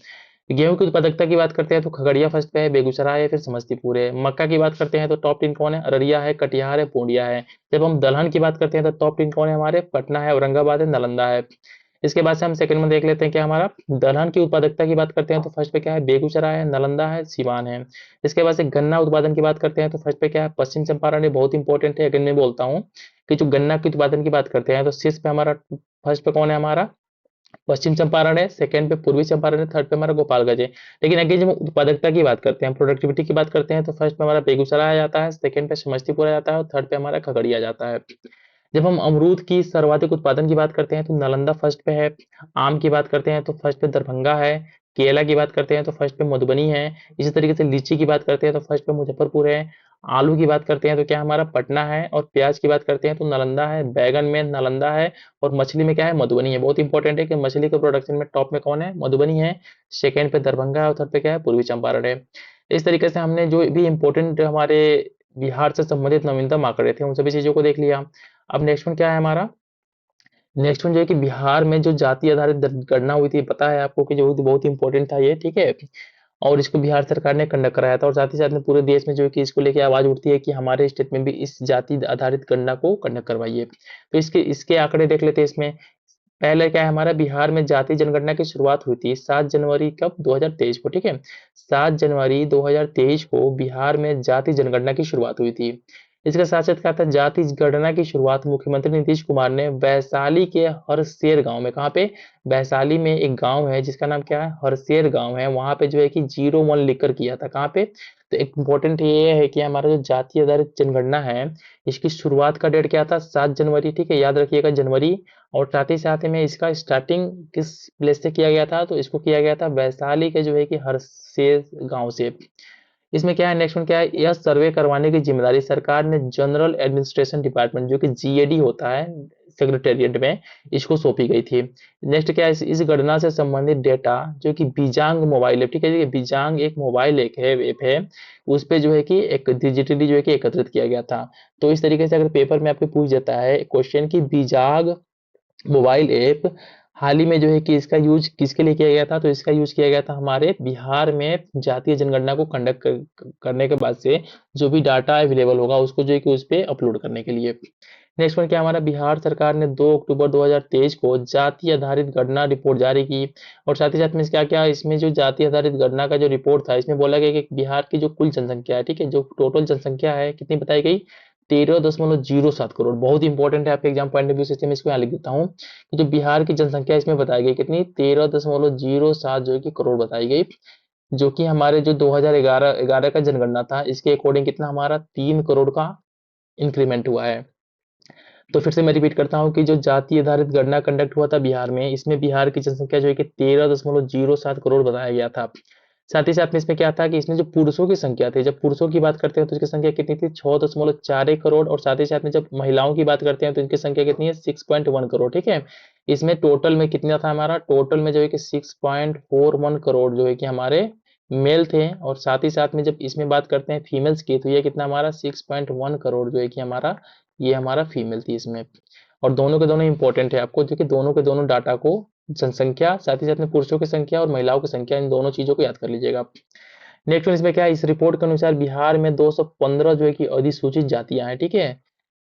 गेहूं की उत्पादकता की बात करते हैं तो खगड़िया फर्स्ट पे है, बेगूसराय है, फिर समस्तीपुर है। मक्का की बात करते हैं तो टॉप तीन कौन है, अररिया है, कटिहार है, पूर्णिया है। जब हम दलहन की बात करते हैं तो टॉप तीन कौन है हमारे, पटना है, औरंगाबाद है, नालंदा है। इसके बाद से हम सेकंड में देख लेते हैं क्या हमारा, दलहन की उत्पादकता की बात करते हैं तो फर्स्ट पे क्या है, बेगूसराय है, नालंदा है, सिवान है। इसके बाद से गन्ना उत्पादन की बात करते हैं तो फर्स्ट पे क्या है, पश्चिम चंपारण है, बहुत इंपॉर्टेंट है। अगर मैं बोलता हूँ कि जो गन्ना के उत्पादन की बात करते हैं तो शीर्ष पे हमारा फर्स्ट पे कौन है हमारा, पश्चिम चंपारण है, सेकंड पे पूर्वी चंपारण है, थर्ड पे हमारा गोपालगंज है। लेकिन अगेन जब हम उत्पादकता की बात करते हैं, प्रोडक्टिविटी की बात करते हैं तो फर्स्ट पे हमारा बेगूसराय आ जाता है, सेकंड पे समस्तीपुर आ जाता है और थर्ड पे हमारा खगड़िया आ जाता है। जब हम अमरूद की सर्वाधिक उत्पादन की बात करते हैं तो नालंदा फर्स्ट पे है। आम की बात करते हैं तो फर्स्ट पे दरभंगा है। केला की बात करते हैं तो फर्स्ट पे मधुबनी है। इसी तरीके से लीची की बात करते हैं तो फर्स्ट पे मुजफ्फरपुर है। आलू की बात करते हैं तो क्या हमारा पटना है। और प्याज की बात करते हैं तो नालंदा है। बैगन में नालंदा है। और मछली में क्या है, मधुबनी है। बहुत इंपॉर्टेंट है कि मछली के प्रोडक्शन में टॉप में कौन है, मधुबनी है। सेकंड पे दरभंगा है और थर्ड पे क्या है, पूर्वी चंपारण है। इस तरीके से हमने जो भी इंपॉर्टेंट हमारे बिहार से संबंधित नवीनतम आंकड़े थे उन सभी चीजों को देख लिया। अब नेक्स्ट वन क्या है हमारा, नेक्स्ट वन जो है कि बिहार में जो जाति आधारित गणना हुई थी, पता है आपको कि जो बहुत इंपॉर्टेंट था ये, ठीक है। और इसको बिहार सरकार ने कंडक्ट कराया था और साथ ही साथ में पूरे देश में जो है कि इसको लेके आवाज उठती है कि हमारे स्टेट में भी इस जाति आधारित गणना को कंडक्ट करवाइए। तो इसके इसके आंकड़े देख लेते हैं इसमें। पहले क्या है, हमारा बिहार में जाति जनगणना की शुरुआत हुई थी 7 जनवरी कब, 2023 को, ठीक है। 7 जनवरी 2023 को बिहार में जाति जनगणना की शुरुआत हुई थी। इसके साथ साथ क्या था, जाति गणना की शुरुआत मुख्यमंत्री नीतीश कुमार ने वैशाली के हरसेर गांव में, कहाँ पे, वैशाली में एक गांव है जिसका नाम क्या है, हरसेर गांव है, वहां पे जो है कि 01 लिखकर किया था। कहाँ पे, तो एक इम्पोर्टेंट ये है कि हमारा जो जाति आधारित जनगणना है इसकी शुरुआत का डेट क्या था, 7 जनवरी, ठीक है, याद रखिएगा जनवरी। और साथ ही साथ में इसका स्टार्टिंग किस प्लेस से किया गया था, तो इसको किया गया था वैशाली के जो है कि हरसेर गांव से। इसमें क्या है, नेक्स्ट वन क्या है, यह सर्वे करवाने की जिम्मेदारी सरकार ने जनरल एडमिनिस्ट्रेशन डिपार्टमेंट जो कि जीएडी होता है, सेक्रेटेरिएट में इसको सौंपी गई थी। नेक्स्ट क्या है, इस गणना से संबंधित डेटा जो कि बीजांग मोबाइल ऐप, ठीक है, बीजांग एक मोबाइल ऐप है, उस पे जो है कि एक डिजिटली जो है कि एकत्रित किया गया था। तो इस तरीके से अगर पेपर में आपको पूछ देता है क्वेश्चन की बीजाग मोबाइल ऐप हाल ही में जो है कि इसका यूज किसके लिए किया गया था, तो इसका यूज किया गया था हमारे बिहार में जातीय जनगणना को कंडक्ट करने के बाद से जो भी डाटा अवेलेबल होगा उसको जो है कि उस पे अपलोड करने के लिए। नेक्स्ट वन क्या, हमारा बिहार सरकार ने 2 अक्टूबर 2023 को जाति आधारित गणना रिपोर्ट जारी की। और साथ ही साथ में क्या क्या, इसमें जो जाति आधारित गणना का जो रिपोर्ट था इसमें बोला गया कि बिहार की जो कुल जनसंख्या है, ठीक है, जो टोटल जनसंख्या है कितनी बताई गई, 13.07 करोड़। बहुत इंपॉर्टेंट है आपके एग्जाम पॉइंट ऑफ व्यू से, मैं इसको यहाँ लिख देता हूँ कि जो बिहार की जनसंख्या इसमें बताई गई कितनी, 13.07 जो है कि करोड़ बताई गई, जो कि हमारे जो 2011 का जनगणना था इसके अकॉर्डिंग कितना हमारा 3 करोड़ का इंक्रीमेंट हुआ है। तो फिर से मैं रिपीट करता हूँ कि जो जाति आधारित गणना कंडक्ट हुआ था बिहार में, इसमें बिहार की जनसंख्या जो है कि 13.07 करोड़ बताया गया था। साथ ही साथ में इसमें क्या था कि इसमें जो पुरुषों की संख्या थी, जब पुरुषों की बात करते हैं तो इसकी संख्या कितनी थी, 6.41 करोड़। और साथ ही साथ में जब महिलाओं की बात करते हैं तो इनकी संख्या कितनी है, 6.1 करोड़, ठीक है। इसमें टोटल में कितना था हमारा, टोटल में जो है कि 6.41 करोड़ जो है कि हमारे मेल थे। और साथ ही साथ में जब इसमें बात करते हैं फीमेल्स की, तो ये कितना हमारा 6.1 करोड़ जो है कि हमारा, ये हमारा फीमेल थी इसमें। और दोनों के दोनों इंपॉर्टेंट है आपको, जो कि दोनों के दोनों डाटा को, जनसंख्या साथ ही साथ में पुरुषों की संख्या और महिलाओं की संख्या, इन दोनों चीजों को याद कर लीजिएगा। नेक्स्ट वन इसमें क्या है, इस रिपोर्ट के अनुसार बिहार में 215 जो है कि अधिसूचित जातियां हैं, ठीक है।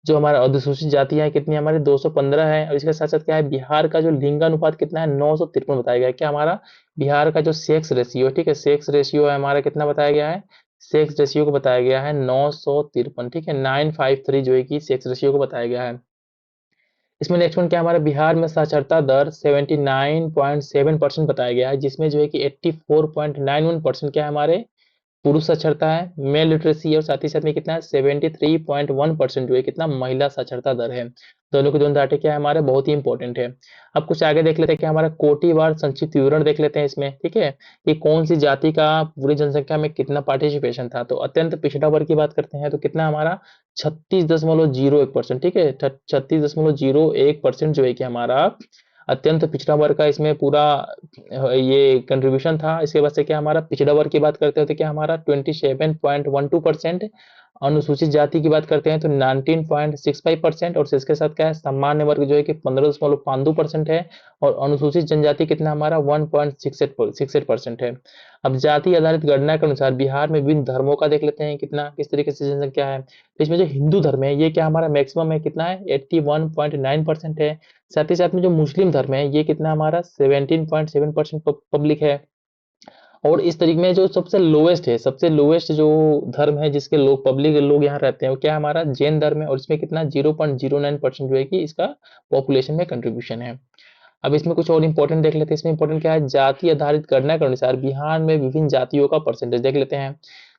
जो हमारा अधिसूचित जातियां हैं कितनी हमारे 215 है। और इसके साथ साथ क्या है, बिहार का जो लिंगानुपात कितना है, 953 बताया गया है। क्या हमारा बिहार का जो सेक्स रेशियो है, ठीक है, सेक्स रेशियो है हमारा कितना बताया गया है, सेक्स रेशियो को बताया गया है 953, ठीक है, 953 जो है कि सेक्स रेशियो को बताया गया है। इसमें नेक्स्ट वन क्या, हमारे बिहार में साक्षरता दर 79.7% बताया गया है, जिसमें जो है कि 84.91% क्या है हमारे पुरुष साक्षरता है, मेल लिटरेसी है। और साथ ही साथ में कितना है, 73.1% जो है कितना महिला साक्षरता दर है। दोनों के दोनों डाटे क्या है हमारे, बहुत ही इंपॉर्टेंट है। अब कुछ आगे देख लेते हैं कि हमारा कोटिवार संक्षिप्त विवरण देख लेते हैं इसमें, ठीक है, कि कौन सी जाति का पूरी जनसंख्या में कितना पार्टिसिपेशन था। तो अत्यंत पिछड़ा वर्ग की बात करते हैं तो कितना हमारा 36.01%, ठीक है, 36.01% जो है कि हमारा अत्यंत पिछड़ा वर्ग का इसमें पूरा ये कंट्रीब्यूशन था। इसके बाद से क्या हमारा पिछड़ा वर्ग की बात करते हैं तो क्या हमारा 27.12%, अनुसूचित जाति की बात करते हैं तो 19.65%, और इसके साथ क्या है सामान्य वर्ग जो है कि 15.52% है। और अनुसूचित जनजाति कितना हमारा 1.68% है। अब जाति आधारित गणना के अनुसार बिहार में विभिन्न धर्मों का देख लेते हैं कितना किस तरीके से जनसंख्या है। तो इसमें जो हिंदू धर्म है ये क्या हमारा मैक्सिमम है, कितना है 81.9% है। साथ ही साथ में जो मुस्लिम धर्म है ये कितना हमारा 17.7% पब्लिक है। और इस तरीके में जो सबसे लोएस्ट है, सबसे लोएस्ट जो धर्म है जिसके लोग पब्लिक लोग यहाँ रहते हैं वो क्या हमारा जैन धर्म है। और इसमें कितना 0.09% जो है कि इसका पॉपुलेशन में कंट्रीब्यूशन है। अब इसमें कुछ और इंपॉर्टेंट देख लेते हैं। इसमें इंपॉर्टेंट क्या है, जाति आधारित गणना के अनुसार बिहार में विभिन्न जातियों का परसेंटेज देख लेते हैं।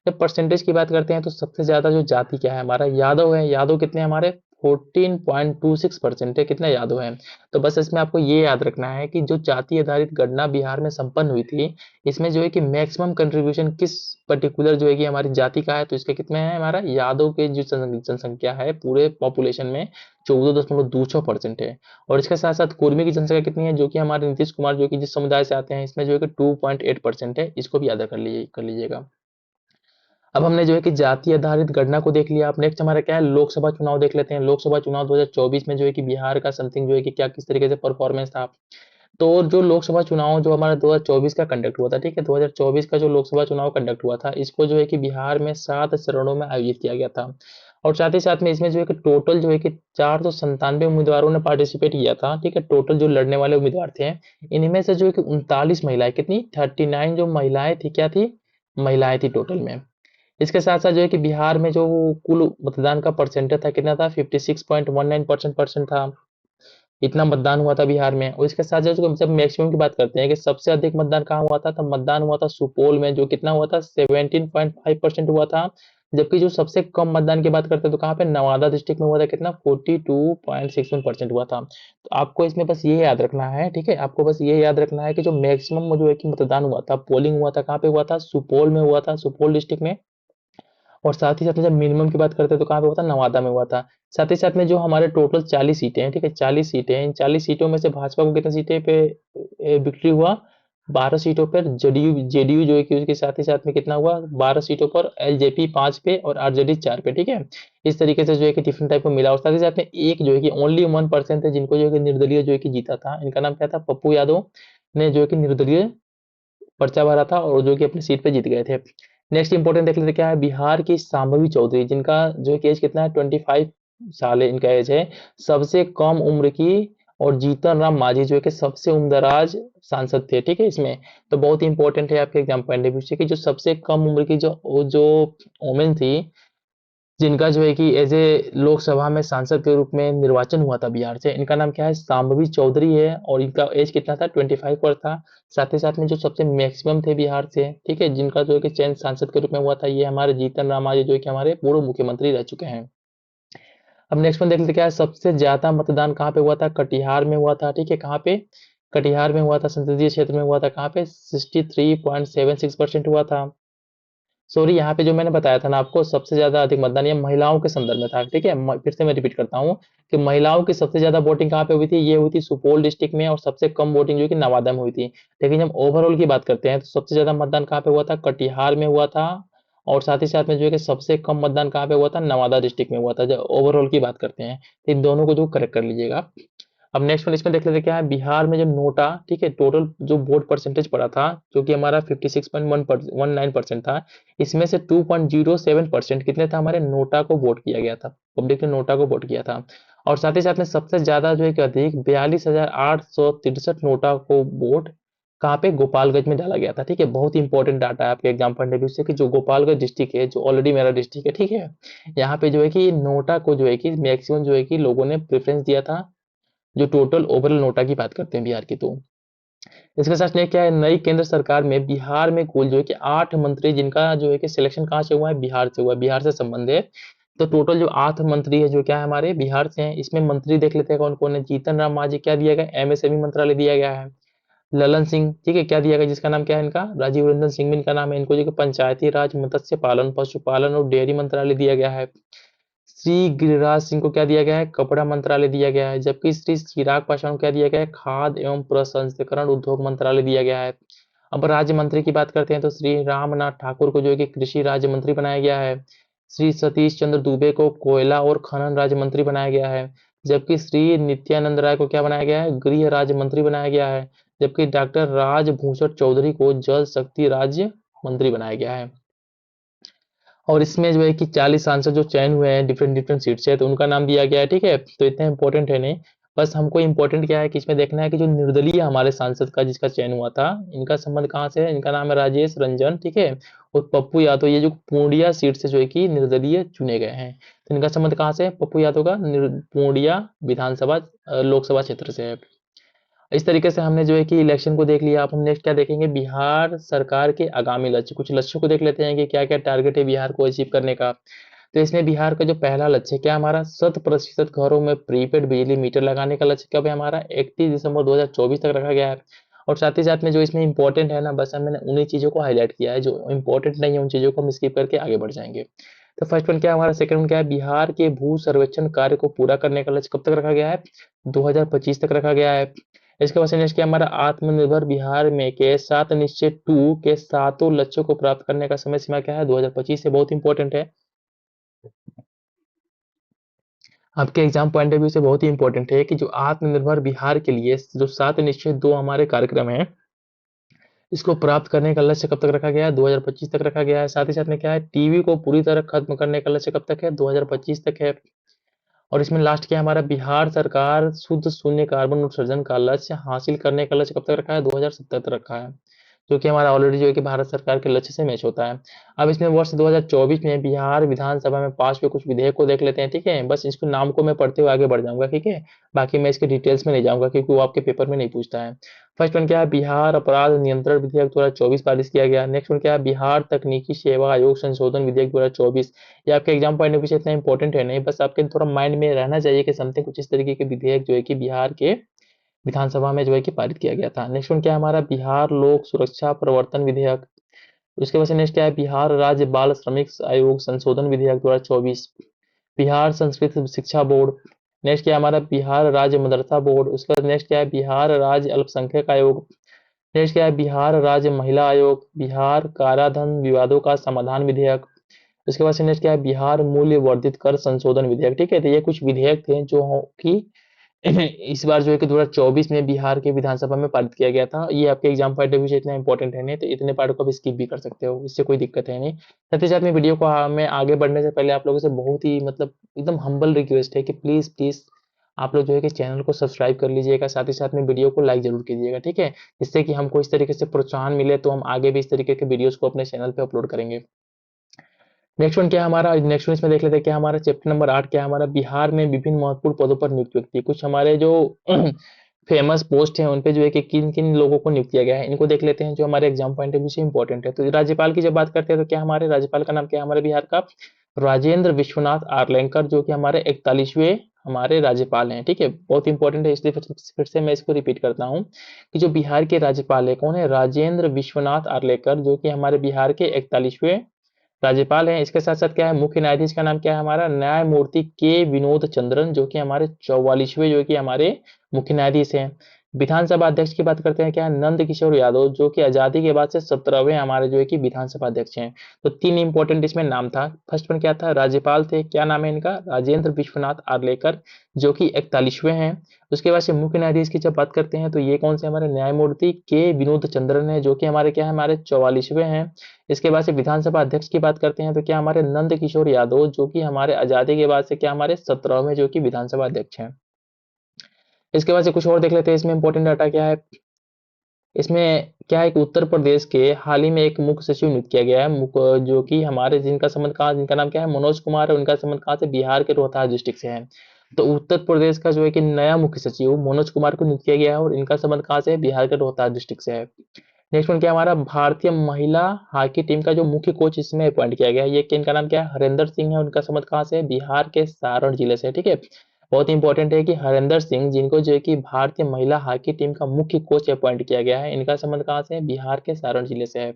जब परसेंटेज की बात करते हैं तो सबसे ज्यादा जो जाति क्या है हमारा यादव है। यादव कितने हमारे 14.26% है, कितना यादव है। तो बस इसमें आपको ये याद रखना है कि जो जाति आधारित गणना बिहार में संपन्न हुई थी इसमें जो है कि मैक्सिमम कंट्रीब्यूशन किस पर्टिकुलर जो है कि हमारी जाति का है, तो इसके कितने है हमारा यादव के जो जनसंख्या है पूरे पॉपुलेशन में 14.26% है। और इसके साथ साथ कुर्मी की जनसंख्या कितनी है, जो कि हमारे नीतीश कुमार जो कि जिस समुदाय से आते हैं इसमें जो है कि 2.8% है। इसको भी याद कर लीजिएगा। अब हमने जो है कि जाति आधारित गणना को देख लिया। अब नेक्स्ट हमारा क्या है, लोकसभा चुनाव देख लेते हैं। लोकसभा चुनाव 2024 में जो है कि बिहार का समथिंग जो है कि क्या किस तरीके से परफॉर्मेंस था। तो जो लोकसभा चुनाव जो हमारा 2024 का कंडक्ट हुआ था, ठीक है, 2024 का जो लोकसभा चुनाव कंडक्ट हुआ था इसको जो है कि बिहार में 7 चरणों में आयोजित किया गया था। और साथ ही साथ में इसमें जो है कि टोटल जो है कि 497 उम्मीदवारों ने पार्टिसिपेट किया था, ठीक है, टोटल जो लड़ने वाले उम्मीदवार थे। इनमें से जो है कि 39 महिलाएं, कितनी 39 जो महिलाएं थी, क्या थी महिलाएं थी टोटल में। इसके साथ साथ जो है कि बिहार में जो कुल मतदान का परसेंटेज था कितना था 56.19% था। इतना मतदान हुआ था बिहार में। और इसके साथ साथ जब मैक्सिमम की बात करते हैं कि सबसे अधिक मतदान कहाँ हुआ था, तब मतदान हुआ था सुपौल में, जो कितना हुआ था 17.5% हुआ था। जबकि जो सबसे कम मतदान की बात करते हैं तो कहाँ पे नवादा डिस्ट्रिक्ट में हुआ था, कितना 42.61% हुआ था। तो आपको इसमें बस ये याद रखना है, ठीक है, आपको बस ये याद रखना है कि जो मैक्सिमम जो है कि मतदान हुआ था पोलिंग हुआ था कहाँ पे हुआ था, सुपौल में हुआ था, सुपौल डिस्ट्रिक्ट में। और साथ ही साथ में जब मिनिमम की बात करते हैं तो कहाँ पे हुआ था, नवादा में हुआ था। साथ ही साथ में जो हमारे टोटल 40 सीटें हैं, ठीक है, 40 सीटें हैं, इन 40 सीटों में से भाजपा को कितनी सीटें पे विक्ट्री हुआ, 12 सीटों पर, जेडीयू जेडीयू जो है कि उसके साथ ही साथ में कितना हुआ, 12 सीटों पर, एलजेपी 5 पे और आरजेडी 4 पे, ठीक है। इस तरीके से जो है कि डिफरेंट टाइप को मिला, और साथ ही साथ में एक जो है कि ओनली 1% है जिनको जो है कि निर्दलीय जो है कि जीता था, इनका नाम क्या था, पप्पू यादव ने जो है कि निर्दलीय पर्चा भरा था और जो कि अपनी सीट पे जीत गए थे। नेक्स्ट इंपॉर्टेंट देख लेते क्या है, बिहार की शांभवी चौधरी, जिनका जो है कि एज कितना है, 25 साल है इनका एज है, सबसे कम उम्र की, और जीतन राम मांझी जो है कि सबसे उम्रदराज सांसद थे, ठीक है इसमें। तो बहुत ही इंपॉर्टेंट है आपके एग्जाम पॉइंट ऑफ व्यू से कि जो सबसे कम उम्र की जो वोमेन थी, जिनका जो है कि एज ए लोकसभा में सांसद के रूप में निर्वाचन हुआ था बिहार से, इनका नाम क्या है, शांभवी चौधरी है, और इनका एज कितना था, 25 पर था। साथ ही साथ में जो सबसे मैक्सिमम थे बिहार से, ठीक है, जिनका जो है कि चयन सांसद के रूप में हुआ था, ये हमारे जीतन राम मांझी जो है कि हमारे पूर्व मुख्यमंत्री रह चुके हैं। अब नेक्स्ट वन देख लेते क्या है, सबसे ज्यादा मतदान कहाँ पे हुआ था, कटिहार में हुआ था, ठीक है, कहाँ पे, कटिहार में हुआ था, संसदीय क्षेत्र में हुआ था, कहाँ पे, 63.76% हुआ था। सॉरी, यहाँ पे जो मैंने बताया था ना आपको, सबसे ज्यादा अधिक मतदान ये महिलाओं के संदर्भ में था, ठीक है, फिर से मैं रिपीट करता हूँ कि महिलाओं की सबसे ज्यादा वोटिंग कहाँ पे हुई थी, ये हुई थी सुपौल डिस्ट्रिक्ट में, और सबसे कम वोटिंग जो कि नवादा में हुई थी। लेकिन जब ओवरऑल की बात करते हैं तो सबसे ज्यादा मतदान कहाँ पे हुआ था, कटिहार में हुआ था, और साथ ही साथ में जो है कि सबसे कम मतदान कहाँ पे हुआ था, नवादा डिस्ट्रिक्ट में हुआ था, जब ओवरऑल की बात करते हैं। तो इन दोनों को जो करेक्ट कर लीजिएगा। अब नेक्स्ट वन इसमें देख लेते हैं क्या है, बिहार में जो नोटा, ठीक है, टोटल जो वोट परसेंटेज पड़ा था, जो कि हमारा 56.19% था, इसमें से 2.07% कितने था, हमारे नोटा को वोट किया गया था, पब्लिक ने नोटा को वोट किया था। और साथ ही साथ में सबसे ज्यादा जो है कि अधिक 42,863 नोटा को वोट कहाँ पे, गोपालगंज में डाला गया था, ठीक है। बहुत ही इंपॉर्टेंट डाटा है आपके एग्जाम पॉइंट ऑफ व्यू से कि जो गोपालगंज डिस्ट्रिक्ट है, जो ऑलरेडी मेरा डिस्ट्रिक्ट है, ठीक है, यहाँ पे जो है कि नोटा को जो है कि मैक्सिमम जो है कि लोगों ने प्रेफरेंस दिया था, जो टोटल ओवरऑल नोटा की बात करते हैं बिहार की। तो इसके साथ में क्या है, नई केंद्र सरकार में बिहार में कुल जो है कि 8 मंत्री, जिनका जो है कि सिलेक्शन कहाँ से हुआ है, बिहार से हुआ है, बिहार से संबंधित। तो टोटल जो 8 मंत्री है जो क्या है, हमारे बिहार से हैं। इसमें मंत्री देख लेते हैं कौन कौन है, जीतन राम मांझी क्या दिया गया, एमएसएमई मंत्रालय दिया गया है। ललन सिंह, ठीक है, क्या दिया गया, जिसका नाम क्या है इनका, राजीव रंजन सिंह भी इनका नाम है, इनको जो कि पंचायती राज, मत्स्य पालन, पशुपालन और डेयरी मंत्रालय दिया गया है। श्री गिरिराज सिंह को क्या दिया गया है, कपड़ा मंत्रालय दिया गया है। जबकि श्री चिराग पासवान को क्या दिया गया है, खाद्य एवं प्रसंस्करण उद्योग मंत्रालय दिया गया है। अब राज्य मंत्री की बात करते हैं तो श्री रामनाथ ठाकुर को जो है कि कृषि राज्य मंत्री बनाया गया है। श्री सतीश चंद्र दुबे को कोयला और खनन राज्य मंत्री बनाया गया है। जबकि श्री नित्यानंद राय को क्या बनाया गया है, गृह राज्य मंत्री बनाया गया है। जबकि डॉक्टर राजभूषण चौधरी को जल शक्ति राज्य मंत्री बनाया गया है। और इसमें जो है कि 40 सांसद जो चयन हुए हैं डिफरेंट डिफरेंट सीट से, तो उनका नाम दिया गया है, ठीक है। तो इतना इंपॉर्टेंट है नहीं, बस हमको इंपॉर्टेंट क्या है कि इसमें देखना है कि जो निर्दलीय हमारे सांसद का जिसका चयन हुआ था, इनका संबंध कहाँ से है, इनका नाम है राजेश रंजन, ठीक है, और पप्पू यादव, ये जो पूर्णिया सीट से जो है कि निर्दलीय चुने गए हैं। तो इनका संबंध कहाँ से है, पप्पू यादव का पूर्णिया विधानसभा लोकसभा क्षेत्र से है। इस तरीके से हमने जो है कि इलेक्शन को देख लिया। अब हम नेक्स्ट क्या देखेंगे, बिहार सरकार के आगामी लक्ष्य, कुछ लक्ष्यों को देख लेते हैं कि क्या क्या टारगेट है बिहार को अचीव करने का। तो इसमें बिहार का जो पहला लक्ष्य है, क्या हमारा 100% घरों में प्रीपेड बिजली मीटर लगाने का लक्ष्य कब है, हमारा 31 दिसंबर 2024 तक रखा गया है। और साथ ही साथ में जो इसमें इंपॉर्टेंट है ना, बस मैंने उन्हीं चीजों को हाईलाइट किया है, जो इंपॉर्टेंट नहीं है उन चीजों को हम स्किप करके आगे बढ़ जाएंगे। तो फर्स्ट वन क्या है हमारा, सेकंड वन क्या है, बिहार के भू सर्वेक्षण कार्य को पूरा करने का लक्ष्य कब तक रखा गया है, 2025 तक रखा गया है। इसके बाद से नेक्स्ट क्या हमारा, आत्मनिर्भर बिहार में के 7 निश्चय 2 के सातों लक्ष्यों को प्राप्त करने का समय सीमा क्या है, 2025 से, बहुत इंपॉर्टेंट है आपके एग्जाम पॉइंट ऑफ व्यू से, बहुत ही इंपॉर्टेंट है कि जो आत्मनिर्भर बिहार के लिए जो 7 निश्चय 2 हमारे कार्यक्रम है, इसको प्राप्त करने का लक्ष्य कब तक रखा गया है, 2025 तक रखा गया है। साथ ही साथ में क्या है, टीवी को पूरी तरह खत्म करने का लक्ष्य कब तक है, 2025 तक है। और इसमें लास्ट क्या है हमारा, बिहार सरकार शुद्ध शून्य कार्बन उत्सर्जन का लक्ष्य हासिल करने का लक्ष्य कब तक रखा है, 2070 तक रखा है, जो कि हमारा ऑलरेडी जो है कि भारत सरकार के लक्ष्य से मैच होता है। अब इसमें वर्ष 2024 में बिहार विधानसभा में पास हुए कुछ विधेयक को देख लेते हैं, ठीक है, बस इसको नाम को मैं पढ़ते हुए आगे बढ़ जाऊंगा, ठीक है, बाकी मैं इसके डिटेल्स में नहीं जाऊंगा क्योंकि वो आपके पेपर में नहीं पूछता है। फर्स्ट वन क्या है, बिहार अपराध नियंत्रण विधेयक 2024 पारित किया गया। नेक्स्ट वन क्या है, बिहार तकनीकी सेवा आयोग संशोधन विधेयक 2024। ये आपके एग्जाम पॉइंट ऑफ व्यू से इतना इंपॉर्टेंट है नहीं, बस आपके थोड़ा माइंड में रहना चाहिए कि समथिंग कुछ इस तरीके के विधेयक जो है कि बिहार के विधानसभा में जो है कि पारित किया गया था। नेक्स्ट वन क्या है हमारा, बिहार लोक सुरक्षा प्रवर्तन विधेयक। उसके बाद से नेक्स्ट क्या है, बिहार राज्य बाल श्रमिक आयोग संशोधन विधेयक 2024, बिहार संस्कृत शिक्षा बोर्ड। नेक्स्ट क्या है हमारा, बिहार राज्य मदरसा बोर्ड। उसके बाद नेक्स्ट क्या है, बिहार राज्य अल्पसंख्यक आयोग। नेक्स्ट क्या है, बिहार राज्य महिला आयोग, बिहार काराधन विवादों का समाधान विधेयक। उसके बाद से नेक्स्ट क्या है, बिहार मूल्य वर्धित कर संशोधन विधेयक। ठीक है, तो ये कुछ विधेयक थे जो कि इस बार जो है कि 2024 में बिहार के विधानसभा में पारित किया गया था। ये आपके एग्जाम पॉइंट ऑफ व्यू से इतना इंपॉर्टेंट है नहीं, तो इतने पार्ट को आप स्किप भी कर सकते हो, इससे कोई दिक्कत है नहीं। साथ ही साथ में वीडियो को में आगे बढ़ने से पहले आप लोगों से बहुत ही मतलब एकदम हम्बल रिक्वेस्ट है कि प्लीज प्लीज आप लोग जो है कि चैनल को सब्सक्राइब कर लीजिएगा, साथ ही साथ में वीडियो को लाइक जरूर कीजिएगा, ठीक है, जिससे कि हमको इस तरीके से प्रोत्साहन मिले तो हम आगे भी इस तरीके के वीडियोस को अपने चैनल पे अपलोड करेंगे। नेक्स्ट वन क्या है हमारा, नेक्स्ट वन इसमें देख लेते हैं क्या हमारा चैप्टर नंबर 8 क्या है हमारा, बिहार में विभिन्न महत्वपूर्ण पदों पर नियुक्त व्यक्ति। कुछ हमारे जो फेमस पोस्ट हैं उन पे जो है कि किन किन लोगों को नियुक्त किया गया है, इनको देख लेते हैं जो हमारे एग्जाम पॉइंट ऑफ व्यू से इंपॉर्टेंट है। तो राज्यपाल की जब बात करते हैं तो क्या हमारे राज्यपाल का नाम क्या है हमारे बिहार का, राजेंद्र विश्वनाथ आर्लेकर, जो कि हमारे 41वें हमारे राज्यपाल हैं। ठीक है, बहुत इंपॉर्टेंट है, इसलिए फिर से मैं इसको रिपीट करता हूँ कि जो बिहार के राज्यपाल है कौन है, राजेंद्र विश्वनाथ आर्लेकर, जो कि हमारे बिहार के 41वें राज्यपाल हैं। इसके साथ साथ क्या है, मुख्य न्यायाधीश का नाम क्या है हमारा, न्यायमूर्ति के विनोद चंद्रन, जो कि हमारे 44वें जो कि हमारे मुख्य न्यायाधीश हैं। विधानसभा अध्यक्ष की बात करते हैं क्या है, नंद किशोर यादव, जो कि आजादी के बाद से 17वें हमारे जो है कि विधानसभा अध्यक्ष हैं। तो तीन इंपॉर्टेंट इसमें नाम था। फर्स्ट वन क्या था, राज्यपाल थे, क्या नाम है इनका, राजेंद्र विश्वनाथ आर्लेकर, जो कि 41वें हैं। उसके बाद से मुख्य न्यायाधीश की जब बात करते हैं तो ये कौन से हमारे, न्यायमूर्ति के विनोद चंद्रन है, जो कि हमारे क्या है, हमारे 44वें हैं। इसके बाद से विधानसभा अध्यक्ष की बात करते हैं तो क्या हमारे नंद किशोर यादव, जो कि हमारे आजादी के बाद से क्या हमारे 17वें जो कि विधानसभा अध्यक्ष हैं। इसके बाद से कुछ और देख लेते हैं, इसमें इंपॉर्टेंट डाटा क्या है। इसमें क्या है कि उत्तर प्रदेश के हाल ही में एक मुख्य सचिव नियुक्त किया गया है, जो कि हमारे जिनका संबंध कहाँ, जिनका नाम क्या है, मनोज कुमार है। उनका संबंध कहाँ से, बिहार के रोहतास डिस्ट्रिक्ट से है। तो उत्तर प्रदेश का जो है कि नया मुख्य सचिव मनोज कुमार को नियुक्त किया गया है और इनका संबंध कहाँ से है, बिहार के रोहतास डिस्ट्रिक्ट से है। नेक्स्ट वन क्या हमारा, भारतीय महिला हॉकी टीम का जो मुख्य कोच इसमें अपॉइंट किया गया है, ये इनका नाम क्या है, हरेंद्र सिंह है। उनका संबंध कहाँ से है, बिहार के सारण जिले से है। ठीक है, बहुत इंपॉर्टेंट है कि हरेंद्र सिंह, जिनको जो है कि भारतीय महिला हॉकी टीम का मुख्य कोच अपॉइंट किया गया है, इनका संबंध कहाँ से है, बिहार के सारण जिले से है।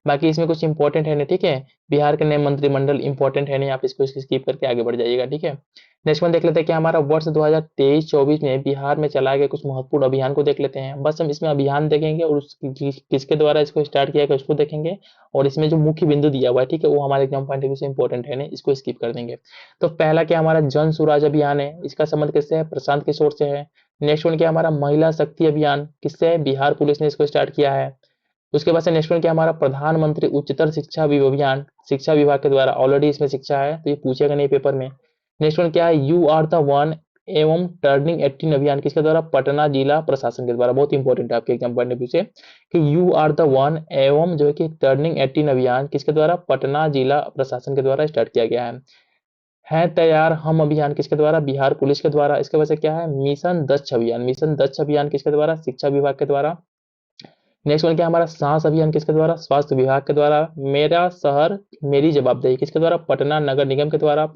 बाकी इसमें कुछ इंपॉर्टेंट है नहीं, ठीक है, बिहार के नए मंत्रिमंडल इंपॉर्टेंट है नहीं, आप इसको स्किप करके आगे बढ़ जाइएगा। ठीक है, नेक्स्ट वन देख लेते हैं कि हमारा वर्ष 2023-24 में बिहार में चलाए गए कुछ महत्वपूर्ण अभियान को देख लेते हैं। बस हम इसमें अभियान देखेंगे और किसके द्वारा इसको स्टार्ट किया गया उसको देखेंगे, और इसमें जो मुख्य बिंदु दिया हुआ है, ठीक है, वो हमारे एग्जाम पॉइंट ऑफ व्यू से इंपॉर्टेंट है नहीं, इसको स्किप कर देंगे। तो पहला क्या हमारा, जन सुराज अभियान है, इसका संबंध किससे है, प्रशांत किशोर से है। नेक्स्ट वन क्या हमारा, महिला शक्ति अभियान, किससे है, बिहार पुलिस ने इसको स्टार्ट किया है। उसके बाद से नेक्स्ट वन क्या हमारा, प्रधानमंत्री उच्चतर शिक्षा अभियान, शिक्षा विभाग के द्वारा, ऑलरेडी इसमें शिक्षा है तो ये पूछेगा नहीं पेपर में। नेक्स्ट वन क्या है, यू आर द वन एवं टर्निंग 18 अभियान, किसके द्वारा, पटना जिला प्रशासन के द्वारा। बहुत इंपॉर्टेंट है आपके एग्जाम पॉइंट ऑफ व्यू से कि यू आर द वन एवं जो है कि टर्निंग 18 अभियान किसके द्वारा, पटना जिला प्रशासन के द्वारा स्टार्ट किया गया है तैयार हम अभियान किसके द्वारा, बिहार पुलिस के द्वारा। इसके वजह से क्या है, मिशन दक्ष अभियान, मिशन दक्ष अभियान किसके द्वारा, शिक्षा विभाग के द्वारा। नेक्स्ट वन क्या हमारा, सांस अभियान किसके द्वारा, स्वास्थ्य विभाग के द्वारा। मेरा शहर मेरी जवाबदेही किसके द्वारा, पटना नगर निगम के द्वारा।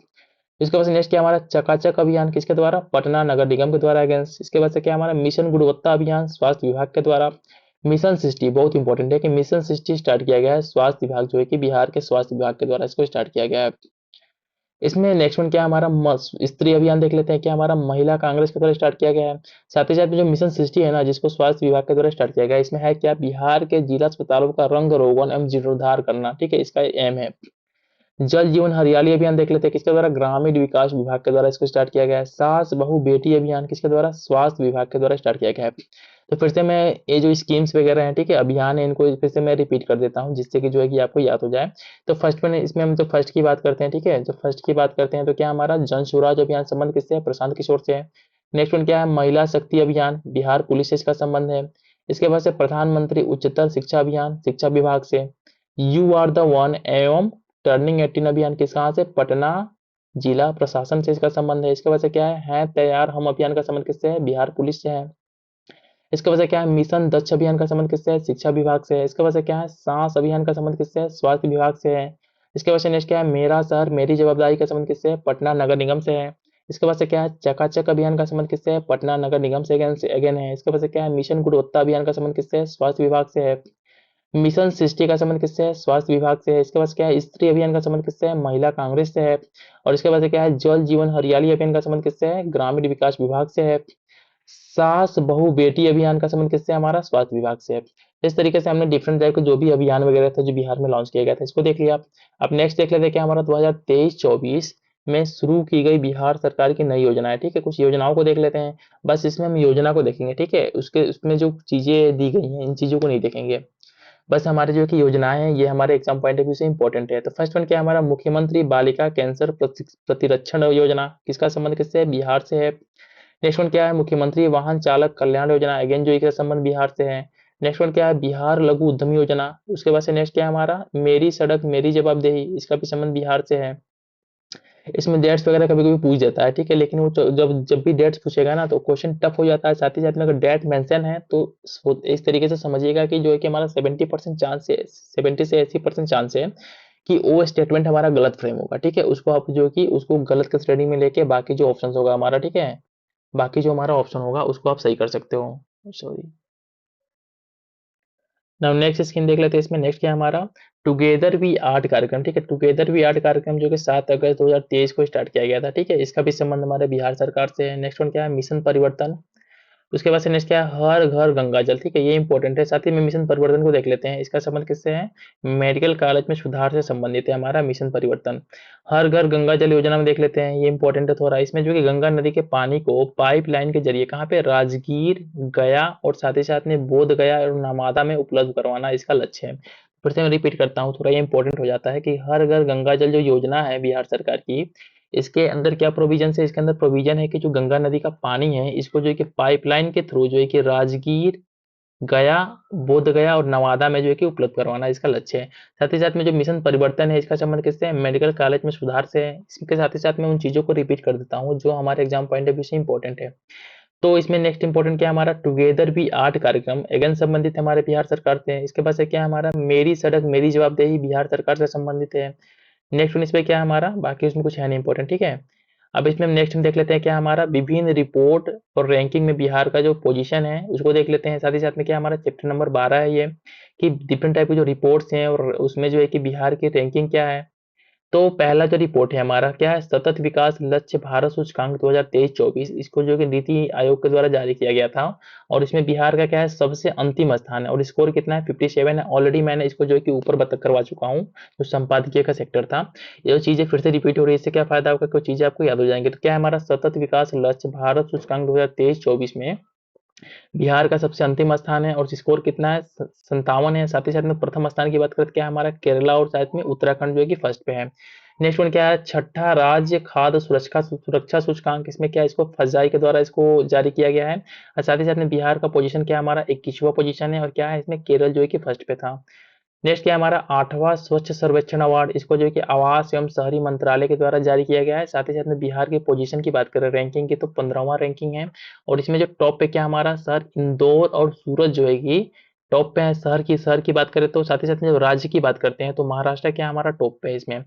इसके बाद से नेक्स्ट क्या हमारा, चकाचक अभियान किसके द्वारा, पटना नगर निगम के द्वारा अगेंस्ट। इसके बाद से क्या हमारा, मिशन गुणवत्ता अभियान स्वास्थ्य विभाग के द्वारा। मिशन 60 बहुत इंपॉर्टेंट है कि मिशन 60 स्टार्ट किया गया है स्वास्थ्य विभाग जो है कि बिहार के स्वास्थ्य विभाग के द्वारा इसको स्टार्ट किया गया है। इसमें नेक्स्ट वन क्या हमारा, स्त्री अभियान देख लेते हैं, क्या हमारा महिला कांग्रेस के द्वारा स्टार्ट किया गया है। साथ ही साथ में जो मिशन 60 है ना, जिसको स्वास्थ्य विभाग के द्वारा स्टार्ट किया गया है, इसमें है क्या, बिहार के जिला अस्पतालों का रंग रोगन एवं जीर्णोद्धार करना। ठीक है, इसका एम है। जल जीवन हरियाली अभियान देख लेते हैं, किसके द्वारा, ग्रामीण विकास विभाग के द्वारा इसको स्टार्ट किया गया है। सास बहू बेटी अभियान किसके द्वारा, स्वास्थ्य विभाग के द्वारा स्टार्ट किया गया है। तो फिर से मैं ये जो स्कीम्स वगैरह हैं, ठीक है, अभियान है, इनको फिर से मैं रिपीट कर देता हूँ जिससे कि जो है कि आपको याद हो जाए। तो फर्स्ट में इसमें हम तो फर्स्ट की बात करते हैं, ठीक है, जो फर्स्ट की बात करते हैं तो क्या हमारा, जन स्वराज अभियान संबंध किससे है, प्रशांत किशोर से है। नेक्स्ट वन क्या है, महिला शक्ति अभियान, बिहार पुलिस से इसका संबंध है। इसके बाद से प्रधानमंत्री उच्चतर शिक्षा अभियान, शिक्षा विभाग से। यू आर द वन एवं टर्निंग 18 अभियान किस कहाँ से, पटना जिला प्रशासन से इसका संबंध है। इसके वजह से क्या है तैयार हम अभियान का संबंध किससे है, बिहार पुलिस से है। इसके वजह से क्या है, मिशन दक्ष अभियान का संबंध किससे है, शिक्षा विभाग से है। इसके वजह से क्या है, सांस अभियान का संबंध किससे है, स्वास्थ्य विभाग से है। इसके वजह से नेक्स्ट क्या है, मेरा शहर मेरी जवाबदारी का संबंध किससे है, पटना नगर निगम से है। इसके बाद से क्या है, चकाचक अभियान का संबंध किससे है, पटना नगर निगम से अगेन है। इसके बाद से क्या है, मिशन गुणवत्ता अभियान का संबंध किससे है, स्वास्थ्य विभाग से है। मिशन सृष्टि का संबंध किससे है? स्वास्थ्य विभाग से है। इसके बाद क्या है? स्त्री अभियान का संबंध किससे है? महिला कांग्रेस से है। और इसके बाद क्या है? जल जीवन हरियाली अभियान का संबंध किससे है? ग्रामीण विकास विभाग से है। सास बहू बेटी अभियान का संबंध किससे है? हमारा स्वास्थ्य विभाग से है। इस तरीके से हमने डिफरेंट टाइप के जो भी अभियान वगैरह था जो बिहार में लॉन्च किया गया था इसको देख लिया। अब नेक्स्ट देख लेते हैं क्या हमारा 2023-24 में शुरू की गई बिहार सरकार की नई योजना है। ठीक है, कुछ योजनाओं को देख लेते हैं। बस इसमें हम योजना को देखेंगे, ठीक है, उसके उसमें जो चीजें दी गई हैं इन चीजों को नहीं देखेंगे। बस हमारे जो कि योजनाएं हैं ये हमारे एग्जाम पॉइंट ऑफ व्यू से इंपॉर्टेंट है। तो फर्स्ट वन क्या है? हमारा मुख्यमंत्री बालिका कैंसर प्रतिरक्षण योजना। किसका संबंध किससे है? बिहार से है। नेक्स्ट वन क्या है? मुख्यमंत्री वाहन चालक कल्याण योजना, अगेन जो इसका संबंध बिहार से है। नेक्स्ट वन क्या है? बिहार लघु उद्यमी योजना। उसके बाद से नेक्स्ट क्या है हमारा? मेरी सड़क मेरी जवाबदेही, इसका भी संबंध बिहार से है। इसमें डेट्स वगैरह कभी कभी पूछ देता है, ठीक है, लेकिन वो जब जब भी डेट्स पूछेगा ना तो क्वेश्चन टफ हो जाता है। साथ ही साथ में अगर डेट मेंशन है तो इस तरीके से समझिएगा कि जो है कि हमारा 70% चांस है, 70 से 80% चांस है कि वो स्टेटमेंट हमारा गलत फ्रेम होगा। ठीक है, उसको आप जो कि उसको गलत के श्रेणी में लेके बाकी जो ऑप्शन होगा हमारा, ठीक है, बाकी जो हमारा ऑप्शन होगा उसको आप सही कर सकते हो। सॉरी। नाउ नेक्स्ट स्क्रीन देख लेते हैं। इसमें नेक्स्ट क्या है हमारा? टुगेदर वी आर्ट कार्यक्रम। ठीक है, टुगेदर वी आर्ट कार्यक्रम जो कि 7 अगस्त 2023 को स्टार्ट किया गया था। ठीक है, इसका भी संबंध हमारे बिहार सरकार से है। नेक्स्ट वन क्या है? मिशन परिवर्तन। उसके बाद से नेक्स्ट क्या है? हर घर गंगा जल। ठीक है, ये इंपॉर्टेंट है। साथ ही में मिशन परिवर्तन को देख लेते हैं। इसका संबंध किससे है? मेडिकल कॉलेज में सुधार से संबंधित है हमारा मिशन परिवर्तन। हर घर गंगा जल योजना में देख लेते हैं, ये इंपॉर्टेंट है थोड़ा। इसमें जो कि गंगा नदी के पानी को पाइपलाइन के जरिए कहाँ पे? राजगीर, गया और साथ ही साथ में बोध गया और नवादा में उपलब्ध करवाना इसका लक्ष्य है। फिर से मैं रिपीट करता हूँ, थोड़ा ये इंपॉर्टेंट हो जाता है कि हर घर गंगा जल जो योजना है बिहार सरकार की, इसके अंदर क्या प्रोविजन है? इसके अंदर प्रोविजन है कि जो गंगा नदी का पानी है इसको जो है कि पाइपलाइन के थ्रू जो है कि राजगीर, गया, बोध गया और नवादा में जो है कि उपलब्ध करवाना इसका लक्ष्य है। साथ ही साथ में जो मिशन परिवर्तन है इसका संबंध किससे है? मेडिकल कॉलेज में सुधार से है। इसके साथ ही साथ में उन चीजों को रिपीट कर देता हूँ जो हमारे एग्जाम पॉइंट ऑफ व्यू से इंपॉर्टेंट है। तो इसमें नेक्स्ट इंपॉर्टेंट क्या है हमारा? टुगेदर भी आर्ट कार्यक्रम, अगेन संबंधित है हमारे बिहार सरकार से। इसके बाद से क्या है हमारा? मेरी सड़क मेरी जवाबदेही, बिहार सरकार से संबंधित है। नेक्स्ट वन इस पे क्या है हमारा? बाकी उसमें कुछ है नहीं इंपॉर्टेंट, ठीक है। अब इसमें हम नेक्स्ट हम देख लेते हैं क्या हमारा? विभिन्न रिपोर्ट और रैंकिंग में बिहार का जो पोजीशन है उसको देख लेते हैं। साथ ही साथ में क्या हमारा चैप्टर नंबर 12 है ये, कि डिफरेंट टाइप के जो रिपोर्ट्स हैं और उसमें जो है कि बिहार की रैंकिंग क्या है। तो पहला जो रिपोर्ट है हमारा क्या है? सतत विकास लक्ष्य भारत सूचकांक 2023-24, इसको जो कि नीति आयोग के द्वारा जारी किया गया था। और इसमें बिहार का क्या है? सबसे अंतिम स्थान है। और स्कोर कितना है? 57 है। ऑलरेडी मैंने इसको जो है कि ऊपर बता करवा चुका हूँ, जो संपादकीय का सेक्टर था। ये जो चीजें फिर से रिपीट हो रही है, इससे क्या फायदा होगा? कुछ चीजें आपको याद हो जाएंगी। तो क्या है हमारा? सतत विकास लक्ष्य भारत सूचकांक 2023-24 में बिहार का सबसे अंतिम स्थान है। और स्कोर कितना है? 57 है। साथ ही साथ में प्रथम स्थान की बात करें तो क्या है हमारा? केरला और साथ में उत्तराखंड जो है कि फर्स्ट पे है। नेक्स्ट वन क्या है? छठा राज्य खाद्य सुरक्षा सुरक्षा सूचकांक, इसमें क्या है? इसको फजाई के द्वारा इसको जारी किया गया है। और साथ ही साथ में बिहार का पोजीशन क्या है हमारा? 21वां पोजीशन है। और क्या है इसमें? केरल जो है कि फर्स्ट पे था। नेक्स्ट क्या है हमारा? 8वां स्वच्छ सर्वेक्षण अवार्ड, इसको जो है कि आवास एवं शहरी मंत्रालय के द्वारा जारी किया गया है। साथ ही साथ में बिहार के पोजीशन की बात करें रैंकिंग की तो 15वां रैंकिंग है। और इसमें जो टॉप पे क्या हमारा? शहर इंदौर और सूरत जो है कि टॉप पे है। शहर की बात करें तो साथ ही साथ में जब राज्य की बात करते हैं तो महाराष्ट्र क्या हमारा टॉप पे है इसमें।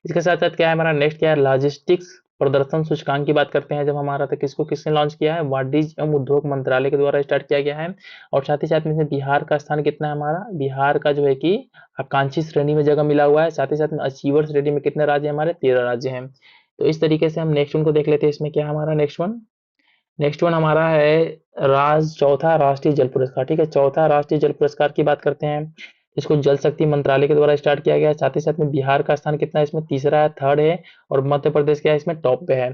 इसके साथ साथ क्या है हमारा? नेक्स्ट क्या है? लॉजिस्टिक्स प्रदर्शन सूचकांक की बात करते हैं जब हमारा, तो किसको किसने लॉन्च किया है? वाणिज्य एवं उद्योग मंत्रालय के द्वारा स्टार्ट किया गया है। और साथ ही साथ में बिहार का स्थान कितना है हमारा? बिहार का जो है कि आकांक्षी श्रेणी में जगह मिला हुआ है। साथ ही साथ में अचीवर श्रेणी में कितने राज्य हमारे? 13 राज्य हैं। तो इस तरीके से हम नेक्स्ट वन को देख लेते हैं। इसमें क्या है हमारा? नेक्स्ट वन हमारा है चौथा राष्ट्रीय जल पुरस्कार। ठीक है, चौथा राष्ट्रीय जल पुरस्कार की बात करते हैं। इसको जल शक्ति मंत्रालय के द्वारा स्टार्ट किया गया है। साथ ही साथ में बिहार का स्थान कितना है इसमें? तीसरा है, थर्ड है। और मध्य प्रदेश क्या है इसमें? टॉप पे है।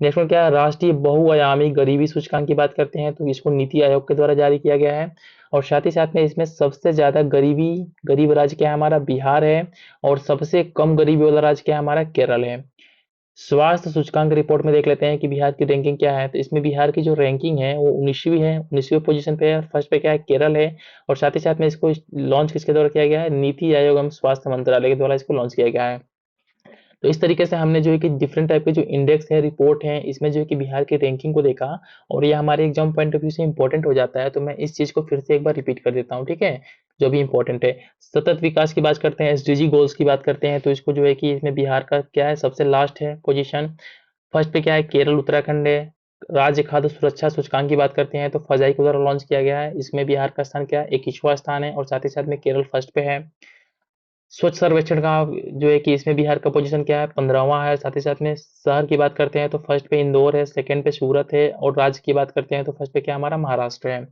नेक्स्ट वन क्या है? राष्ट्रीय बहुआयामी गरीबी सूचकांक की बात करते हैं तो इसको नीति आयोग के द्वारा जारी किया गया है। और साथ ही साथ में इसमें सबसे ज्यादा गरीब राज्य क्या है हमारा? बिहार है। और सबसे कम गरीबी वाला राज्य क्या है हमारा? केरल है। स्वास्थ्य सूचकांक रिपोर्ट में देख लेते हैं कि बिहार की रैंकिंग क्या है। तो इसमें बिहार की जो रैंकिंग है वो 19वीं है, 19वें पोजीशन पे है। फर्स्ट पे क्या है? केरल है। और साथ ही साथ में इसको लॉन्च किसके द्वारा किया गया है? नीति आयोग एवं स्वास्थ्य मंत्रालय के द्वारा इसको लॉन्च किया गया है। तो इस तरीके से हमने जो है कि डिफरेंट टाइप के जो इंडेक्स है, रिपोर्ट है, इसमें जो है कि बिहार की रैंकिंग को देखा। और ये हमारे एग्जाम पॉइंट ऑफ व्यू से इंपॉर्टेंट हो जाता है। तो मैं इस चीज को फिर से एक बार रिपीट कर देता हूँ, ठीक है, जो भी इंपॉर्टेंट है। सतत विकास की बात करते हैं, एसडीजी गोल्स की बात करते हैं तो इसको जो है कि इसमें बिहार का क्या है? सबसे लास्ट है पोजीशन। फर्स्ट पे क्या है? केरल उत्तराखंड है। राज्य खाद्य सुरक्षा सूचकांक की बात करते हैं तो फजाई के द्वारा लॉन्च किया गया है। इसमें बिहार का स्थान क्या है, 21वां स्थान है और साथ ही साथ में केरल फर्स्ट पे है। स्वच्छ सर्वेक्षण का जो है कि इसमें बिहार का पोजीशन क्या है, 15वां है। साथ ही साथ में शहर की बात करते हैं तो फर्स्ट पे इंदौर है, सेकंड पे सूरत है और राज्य की बात करते हैं तो फर्स्ट पे क्या हमारा महाराष्ट्र है।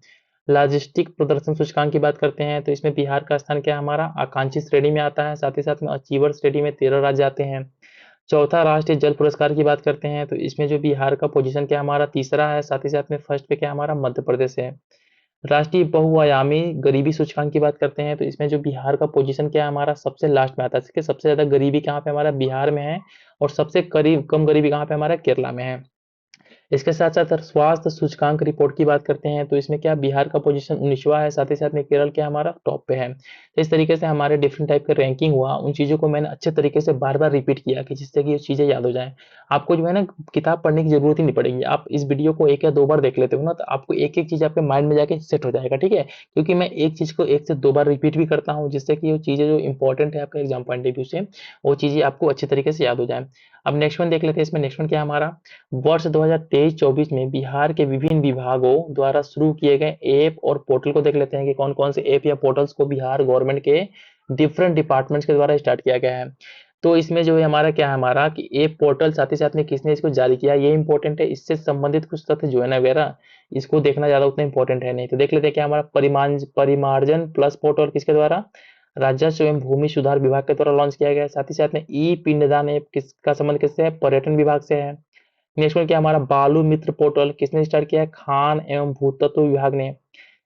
लॉजिस्टिक प्रदर्शन सूचकांक की बात करते हैं तो इसमें बिहार का स्थान क्या है, हमारा आकांक्षी श्रेणी में आता है। साथ ही साथ में अचीवर श्रेणी में 13 राज्य आते हैं। चौथा राष्ट्रीय जल पुरस्कार की बात करते हैं तो इसमें जो बिहार का पोजीशन क्या हमारा तीसरा है। साथ ही साथ में फर्स्ट पे क्या हमारा मध्य प्रदेश है। राष्ट्रीय बहुआयामी गरीबी सूचकांक की बात करते हैं तो इसमें जो बिहार का पोजीशन क्या है हमारा सबसे लास्ट में आता है। सबसे ज्यादा गरीबी कहाँ पे हमारा बिहार में है और सबसे करीब कम गरीबी कहाँ पे हमारा केरला में है। इसके साथ साथ स्वास्थ्य सूचकांक रिपोर्ट की बात करते हैं तो इसमें क्या बिहार का पोजीशन 19वां है। साथ ही साथ में केरल क्या हमारा टॉप पे है। तो इस तरीके से हमारे डिफरेंट टाइप का रैंकिंग हुआ, उन चीज़ों को मैंने अच्छे तरीके से बार बार रिपीट किया कि जिससे कि ये चीज़ें याद हो जाएं। आपको जो है ना किताब पढ़ने की जरूरत ही नहीं पड़ेगी, आप इस वीडियो को 1 या 2 बार देख लेते हो ना तो आपको एक एक चीज़ आपके माइंड में जाके सेट हो जाएगा। ठीक है, क्योंकि मैं एक चीज़ को 1 से 2 बार रिपीट भी करता हूँ जिससे कि वो चीज़ें जो इंपॉर्टेंट है आपके एग्जाम पॉइंट ऑफ व्यू से वो चीज़ें आपको अच्छे तरीके से याद हो जाए। अब नेक्स्ट वन देख लेते हैं। इसमें नेक्स्ट वन क्या है हमारा, वर्ष 2023-24 में बिहार के विभिन्न विभागों द्वारा शुरू किए गए ऐप और पोर्टल को देख लेते हैं कि कौन कौन से ऐप या पोर्टल्स को बिहार गवर्नमेंट के डिफरेंट डिपार्टमेंट्स के द्वारा स्टार्ट किया गया है। तो इसमें जो है हमारा क्या है हमारा कि ऐप पोर्टल साथ ही साथ में किसने इसको जारी किया ये इंपॉर्टेंट है। इससे संबंधित कुछ तथ्य जो है ना वगैरह इसको देखना ज्यादा उतना इंपॉर्टेंट है नहीं। तो देख लेते हैं क्या हमारा परिमार्जन प्लस पोर्टल किसके द्वारा, राजस्व एवं भूमि सुधार विभाग के द्वारा लॉन्च किया गया है। साथ ही साथ में ई पिंडदान ऐप किसका संबंध किससे है, पर्यटन विभाग से है। नेक्स्ट वन क्या हमारा बालू मित्र पोर्टल किसने स्टार्ट किया है, खान एवं भूतत्व विभाग ने।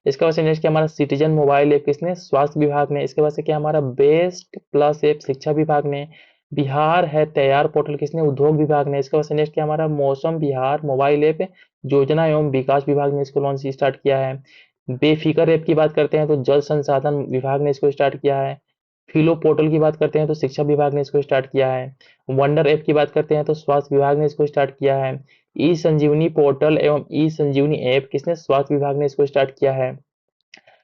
इसके बाद से नेक्स्ट क्या हमारा सिटीजन मोबाइल ऐप किसने, स्वास्थ्य विभाग ने। इसके बाद से क्या हमारा बेस्ट प्लस ऐप शिक्षा विभाग ने। बिहार है तैयार पोर्टल किसने, उद्योग विभाग ने। इसके बाद से नेक्स्ट क्या हमारा मौसम बिहार मोबाइल ऐप योजना एवं विकास विभाग ने इसको लॉन्च स्टार्ट किया है। बेफिकर ऐप की बात करते हैं तो जल संसाधन विभाग ने इसको स्टार्ट किया है। फिलो पोर्टल की बात करते हैं तो शिक्षा विभाग ने इसको स्टार्ट किया है। वंडर ऐप की बात करते हैं तो स्वास्थ्य विभाग ने इसको स्टार्ट किया है। ई संजीवनी पोर्टल एवं ई संजीवनी ऐप किसने, स्वास्थ्य विभाग ने इसको स्टार्ट किया है।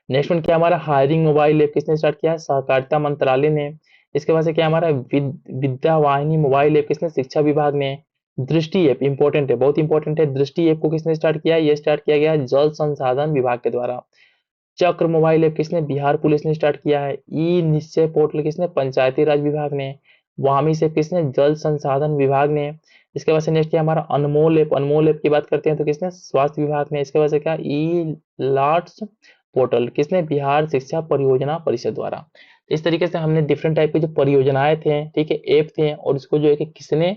नेक्स्ट वन क्या हमारा हायरिंग मोबाइल ऐप किसने स्टार्ट किया है, सहकारिता मंत्रालय ने। इसके बाद से क्या हमारा विद्या वाहिनी मोबाइल ऐप किसने, शिक्षा विभाग ने। दृष्टि ऐप इंपॉर्टेंट है, बहुत इंपॉर्टेंट है। दृष्टि ऐप को किसने स्टार्ट किया है, ये स्टार्ट किया गया है जल संसाधन विभाग के द्वारा। चक्र मोबाइल ऐप किसने, बिहार पुलिस ने स्टार्ट किया है। ई निश्चय पोर्टल किसने, पंचायती राज विभाग ने। वामी से किसने, जल संसाधन विभाग ने। इसके बाद से नेक्स्ट क्या हमारा अनमोल ऐप, अनमोल ऐप की बात करते हैं तो किसने, स्वास्थ्य विभाग ने। इसके बाद से क्या ई लाट्स पोर्टल किसने, बिहार शिक्षा परियोजना परिषद द्वारा। इस तरीके से हमने डिफरेंट टाइप के जो परियोजनाएं थे, ठीक है, ऐप थे और इसको जो है कि किसने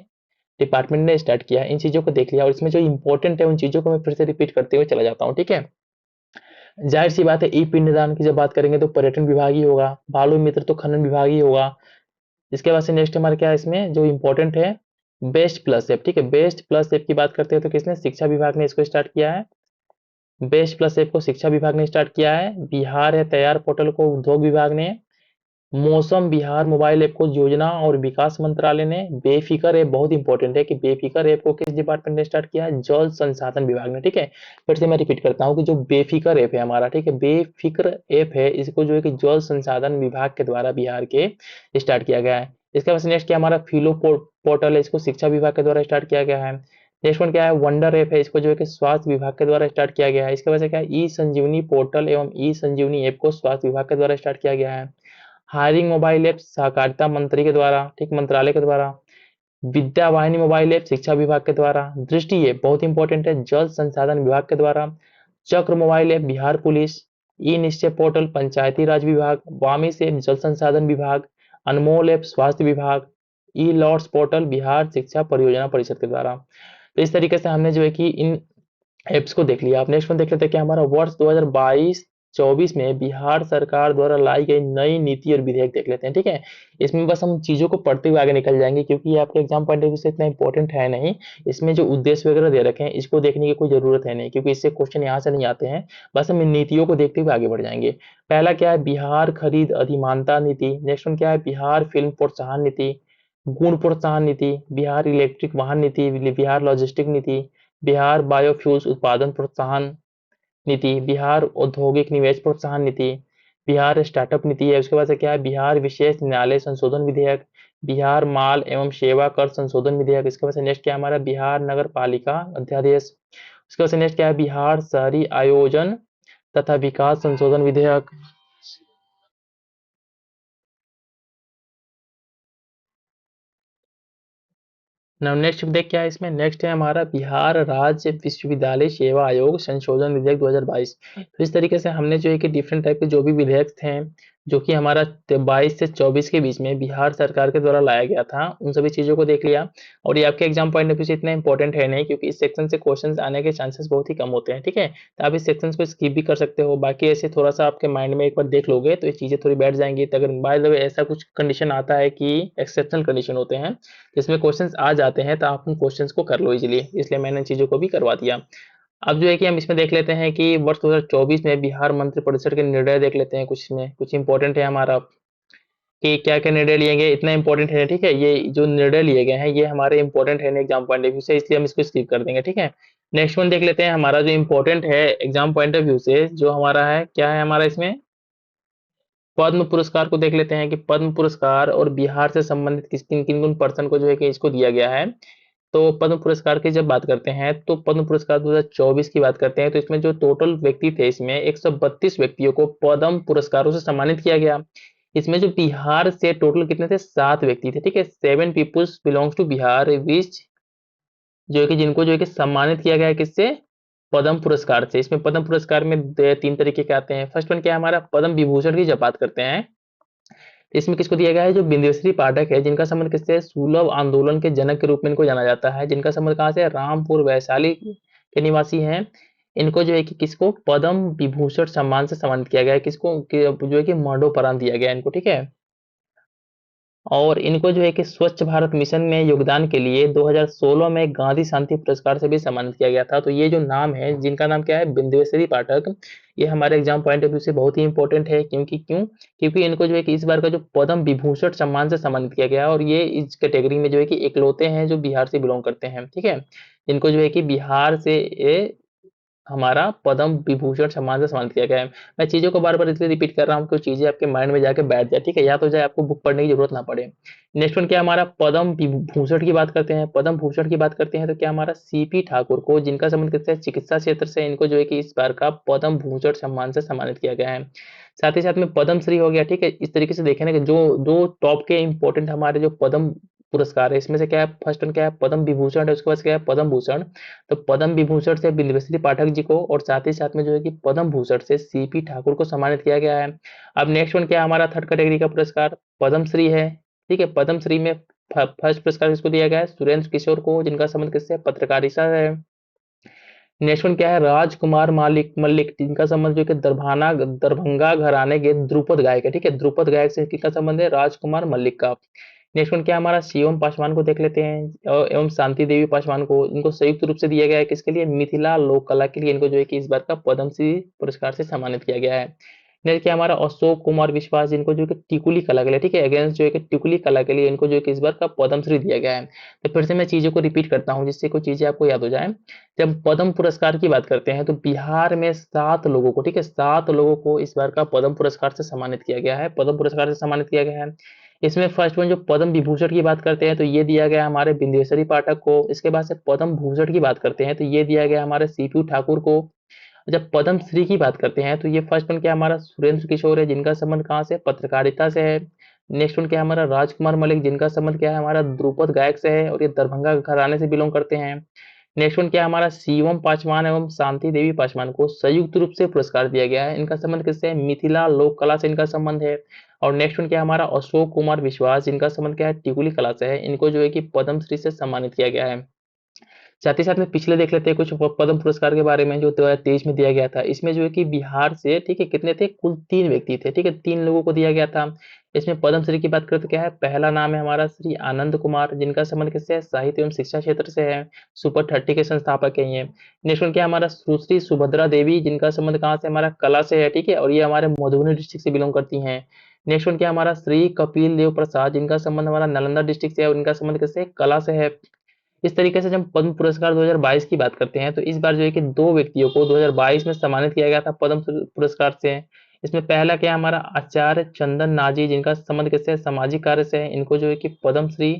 डिपार्टमेंट ने स्टार्ट किया, इन चीजों को देख लिया और इसमें जो इंपॉर्टेंट है उन चीजों को मैं फिर से रिपीट करते हुए चला जाता हूँ। ठीक है, जाहिर सी बात है ई पिंडदान की जब बात करेंगे तो पर्यटन विभाग ही होगा, बालू मित्र तो खनन विभाग ही होगा। इसके बाद से नेक्स्ट हमारा क्या है इसमें जो इंपॉर्टेंट है, बेस्ट प्लस ऐप। ठीक है, बेस्ट प्लस ऐप की बात करते हैं तो किसने, शिक्षा विभाग ने इसको स्टार्ट किया है। बेस्ट प्लस ऐप को शिक्षा विभाग ने स्टार्ट किया है। बिहार है तैयार पोर्टल को उद्योग विभाग ने। मौसम बिहार मोबाइल ऐप को योजना और विकास मंत्रालय ने। बेफिकर ऐप बहुत इंपॉर्टेंट है कि बेफिकर ऐप को किस डिपार्टमेंट ने स्टार्ट किया है, जल संसाधन विभाग ने। ठीक है, फिर से मैं रिपीट करता हूँ कि जो बेफिकर ऐप है हमारा, ठीक है, बेफिक्र ऐप है इसको जो है कि जल संसाधन विभाग के द्वारा बिहार के स्टार्ट किया गया है। इसके बाद नेक्स्ट क्या हमारा फिलो पोर्टल है, इसको शिक्षा विभाग के द्वारा स्टार्ट किया गया है। नेक्स्ट वन क्या है, वंडर ऐप है, इसको जो है कि स्वास्थ्य विभाग के द्वारा स्टार्ट किया गया है। इसके वजह से क्या है, ई संजीवनी पोर्टल एवं ई संजीवनी ऐप को स्वास्थ्य विभाग के द्वारा स्टार्ट किया गया है। हायरिंग मोबाइल ऐप सहकारिता मंत्री के द्वारा, ठीक, मंत्रालय के द्वारा। विद्या वाहिनी मोबाइल ऐप शिक्षा विभाग के द्वारा। दृष्टि ऐप बहुत इंपॉर्टेंट है, जल संसाधन विभाग के द्वारा। चक्र मोबाइल ऐप बिहार पुलिस। ई निश्चय पोर्टल पंचायती राज विभाग। वामी ऐप जल संसाधन विभाग। अनमोल ऐप स्वास्थ्य विभाग। ई लॉट्स पोर्टल बिहार शिक्षा परियोजना परिषद के द्वारा। तो इस तरीके से हमने जो है कि इन एप्स को देख लिया। आप नेक्स्ट वन देख लेते हैं कि हमारा वर्ष 2022-24 में बिहार सरकार द्वारा लाई गई नई नीति और विधेयक देख लेते हैं। ठीक है, इसमें बस हम चीजों को पढ़ते हुए आगे निकल जाएंगे क्योंकि ये आपके एग्जाम पॉइंट ऑफ व्यू से इतना इंपॉर्टेंट है नहीं। इसमें जो उद्देश्य वगैरह दे रखे हैं इसको देखने की कोई जरूरत है नहीं क्योंकि इससे क्वेश्चन यहाँ से नहीं आते हैं। बस हम इन नीतियों को देखते हुए आगे बढ़ जाएंगे। पहला क्या है, बिहार खरीद अधिमानता नीति। नेक्स्ट वन क्या है, बिहार फिल्म प्रोत्साहन नीति। गुण प्रोत्साहन नीति। बिहार इलेक्ट्रिक वाहन नीति। बिहार लॉजिस्टिक नीति। बिहार बायोफ्यूल्स उत्पादन प्रोत्साहन नीति। बिहार औद्योगिक निवेश प्रोत्साहन नीति। बिहार स्टार्टअप नीति है। उसके बाद से क्या है, बिहार विशेष न्यायालय संशोधन विधेयक। बिहार माल एवं सेवा कर संशोधन विधेयक। इसके बाद से नेक्स्ट क्या है हमारा, बिहार नगर पालिका अध्यादेश। उसके बाद से नेक्स्ट क्या है, बिहार शहरी आयोजन तथा विकास संशोधन विधेयक। नाउ नेक्स्ट देख क्या है इसमें, नेक्स्ट है हमारा बिहार राज्य विश्वविद्यालय सेवा आयोग संशोधन विधेयक 2022। तो इस तरीके से हमने जो है कि डिफरेंट टाइप के जो भी विधेयक थे जो कि हमारा 22 से 24 के बीच में बिहार सरकार के द्वारा लाया गया था, उन सभी चीजों को देख लिया। और ये आपके एग्जाम पॉइंट ऑफ व्यू से इतना इंपॉर्टेंट है नहीं, क्योंकि इस सेक्शन से क्वेश्चंस आने के चांसेस बहुत ही कम होते हैं, ठीक है। तो आप इस सेक्शन को स्किप भी कर सकते हो, बाकी ऐसे थोड़ा सा आपके माइंड में एक बार देख लोगे तो ये चीजें थोड़ी बैठ जाएंगी। तो अगर बाय द वे ऐसा कुछ कंडीशन आता है कि एक्सेप्शनल कंडीशन होते हैं जिसमें क्वेश्चंस आ जाते हैं, तो आप उन क्वेश्चंस को कर लो इजीली, इसलिए मैंने इन चीज़ों को भी करवा दिया। अब जो है कि हम इसमें देख लेते हैं कि वर्ष 2024 में बिहार मंत्रिपरिषद के निर्णय देख लेते हैं, कुछ इसमें कुछ इंपॉर्टेंट है हमारा कि क्या क्या निर्णय लिए गए, इतना इंपॉर्टेंट है, ठीक है। ये जो निर्णय लिए गए हैं ये हमारे इंपॉर्टेंट है एग्जाम पॉइंट ऑफ व्यू से, इसलिए हम इसको स्किप कर देंगे, ठीक है। नेक्स्ट वन देख लेते हैं हमारा जो इंपॉर्टेंट है एग्जाम पॉइंट ऑफ व्यू से, जो हमारा है क्या है हमारा इसमें, पद्म पुरस्कार को देख लेते हैं कि पद्म पुरस्कार और बिहार से संबंधित किस किन किन पर्सन को जो है कि इसको दिया गया है। तो पद्म पुरस्कार की जब बात करते हैं तो पद्म पुरस्कार 2024 की बात करते हैं, तो इसमें जो टोटल व्यक्ति थे इसमें 132 व्यक्तियों को पद्म पुरस्कारों से सम्मानित किया गया। इसमें जो बिहार से टोटल कितने थे, 7 व्यक्ति थे, ठीक है। 7 पीपुल्स बिलोंग्स टू बिहार विच जो है कि जिनको जो है कि सम्मानित किया गया है किससे, पद्म पुरस्कार से। इसमें पद्म पुरस्कार में 3 तरीके के आते हैं। फर्स्ट वन क्या है हमारा, पद्म विभूषण की जब बात करते हैं तो इसमें किसको दिया गया है, जो बिंदेश्वरी पाठक है जिनका संबंध किससे है, सुलभ आंदोलन के जनक के रूप में इनको जाना जाता है, जिनका संबंध कहाँ से है, रामपुर वैशाली के निवासी हैं। इनको जो है कि किसको पद्म विभूषण सम्मान से सम्मानित किया गया है, किसको जो है कि मरणोपरांत दिया गया है इनको, ठीक है। और इनको जो है कि स्वच्छ भारत मिशन में योगदान के लिए 2016 में गांधी शांति पुरस्कार से भी सम्मानित किया गया था। तो ये जो नाम है, जिनका नाम क्या है, बिंदेश्वरी पाठक, ये हमारे एग्जाम पॉइंट ऑफ व्यू से बहुत ही इंपॉर्टेंट है, क्योंकि क्योंकि इनको जो है कि इस बार का जो पद्म विभूषण सम्मान से सम्मानित किया गया है, और ये इस कैटेगरी में जो है कि इकलौते हैं जो बिहार से बिलोंग करते हैं, ठीक है। इनको जो है कि बिहार से ये हमारा पद्म विभूषण सम्मान से सम्मानित किया गया है। मैं चीज़ों को बार-बार इसलिए रिपीट कर रहा हूँ कि चीज़ें आपके माइंड में जाके बैठ जाए, ठीक है? या तो जाए आपको बुक पढ़ने की ज़रूरत ना पड़े। नेक्स्ट वन क्या है हमारा, पद्म विभूषण की बात करते हैं। पद्म भूषण की बात करते हैं तो क्या हमारा सीपी ठाकुर को, जिनका संबंध किससे है, चिकित्सा क्षेत्र से, इनको जो है कि इस बार का पद्म भूषण सम्मान से सम्मानित किया गया है। साथ ही साथ में पद्मश्री हो गया, ठीक है? इस तरीके से देखें ना कि जो 2 टॉप के इम्पोर्टेंट हमारे जो पद्म पुरस्कार है, इसमें से क्या है, फर्स्ट वन क्या है, पद्म विभूषण है, उसके बाद क्या है, पद्म भूषण। तो पद्म विभूषण से बिंदुश्री पाठक जी को, और साथ ही साथ में जो है कि पद्म भूषण से सीपी ठाकुर को सम्मानित किया गया है। अब नेक्स्ट वन क्या है हमारा, थर्ड कैटेगरी का पुरस्कार पद्मश्री है, ठीक है। पद्मश्री में फर्स्ट पुरस्कार किसको दिया गया है, सुरेंद्र किशोर को, जिनका संबंध किससे है, पत्रकारिता है। नेक्स्ट वन क्या है, राजकुमार मलिक मल्लिक, जिनका संबंध जो है कि दरभंगा घराने के ध्रुपद गायक है, ठीक है। ध्रुपद गायक से किसका संबंध है, राजकुमार मल्लिक का। नेक्स्ट वन क्या हमारा, शिवम पासवान को देख लेते हैं, एवं शांति देवी पासवान को, इनको संयुक्त रूप से दिया गया है किसके लिए, मिथिला लोक कला के लिए, इनको जो है कि इस बार का पद्मश्री पुरस्कार से सम्मानित किया गया है। नेक्स्ट क्या हमारा, अशोक कुमार विश्वास, जिनको जो है कि टिकुली कला के लिए, ठीक है, अगेंस्ट जो है कि टिकुली कला के लिए इनको जो है कि इस बार का पद्मश्री दिया गया है। तो फिर से मैं चीजों को रिपीट करता हूँ जिससे कुछ चीजें आपको याद हो जाए। जब पद्म पुरस्कार की बात करते हैं तो बिहार में 7 लोगों को, ठीक है, 7 लोगों को इस बार का पद्म पुरस्कार से सम्मानित किया गया है, पद्म पुरस्कार से सम्मानित किया गया है। इसमें फर्स्ट वन जो पद्म विभूषण की बात करते हैं तो ये दिया गया हमारे बिंदेश्वरी पाठक को। इसके बाद से पद्म भूषण की बात करते हैं तो ये दिया गया हमारे सीपी ठाकुर को। जब पद्म श्री की बात करते हैं तो ये फर्स्ट वन क्या हमारा, सुरेंद्र किशोर है, जिनका संबंध कहाँ से, पत्रकारिता से है। नेक्स्ट वन क्या है हमारा, राजकुमार मलिक, जिनका संबंध क्या है हमारा, ध्रुपद गायक से है, और ये दरभंगा घराने से बिलोंग करते हैं। नेक्स्ट वन क्या है हमारा, शिवम पासवान एवं शांति देवी पासवान को संयुक्त रूप से पुरस्कार दिया गया है, इनका संबंध किससे है, मिथिला लोक कला से इनका संबंध है। और नेक्स्ट वन क्या है हमारा, अशोक कुमार विश्वास, जिनका संबंध क्या है, टिकुली कला से है, इनको जो है कि पद्मश्री से सम्मानित किया गया है। साथ ही साथ में पिछले देख लेते हैं कुछ पद्म पुरस्कार के बारे में जो 2023 में दिया गया था। इसमें जो है कि बिहार से, ठीक है, कितने थे, कुल 3 व्यक्ति थे, ठीक है, 3 लोगों को दिया गया था। इसमें पद्मश्री की बात करें तो क्या है, पहला नाम है हमारा श्री आनंद कुमार, जिनका संबंध किससे है, साहित्य एवं शिक्षा क्षेत्र से है, सुपर 30 के संस्थापक है ये। नेक्स्ट वन क्या है हमारा, सुश्री सुभद्रा देवी, जिनका संबंध कहाँ से, हमारा कला से है, ठीक है, और ये हमारे मधुबनी डिस्ट्रिक्ट से बिलोंग करती हैं। नेक्स्ट वन क्या है हमारा, श्री कपिल देव प्रसाद, जिनका संबंध हमारा नालंदा डिस्ट्रिक्ट से है, और इनका संबंध किससे, कला से है। इस तरीके से जब पद्म पुरस्कार 2022 की बात करते हैं तो इस बार जो है कि 2 व्यक्तियों को 2022 में सम्मानित किया गया था पद्म पुरस्कार से। इसमें पहला क्या है हमारा, आचार्य चंदन नाजी, जिनका संबंध किससे है, सामाजिक कार्य से है, इनको जो है कि पद्मश्री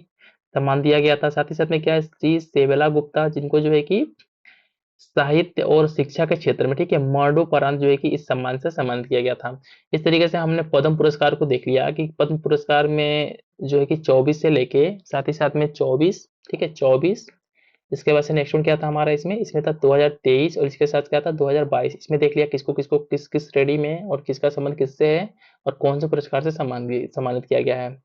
सम्मान दिया गया था। साथ ही साथ में क्या है, श्री सेवला गुप्ता, जिनको जो है कि साहित्य और शिक्षा के क्षेत्र में, ठीक है, मरणोपरांत जो है कि इस सम्मान से सम्मानित किया गया था। इस तरीके से हमने पद्म पुरस्कार को देख लिया कि पद्म पुरस्कार में जो है कि 24 से लेके साथ ही साथ में 24, ठीक है, 24, इसके बाद से नेक्स्ट वन क्या था हमारा, इसमें था 2023 और इसके साथ क्या था 2022। इसमें देख लिया किसको किसको किस किस श्रेणी में और किसका संबंध किससे है और कौन से पुरस्कार से सम्मानित किया गया है।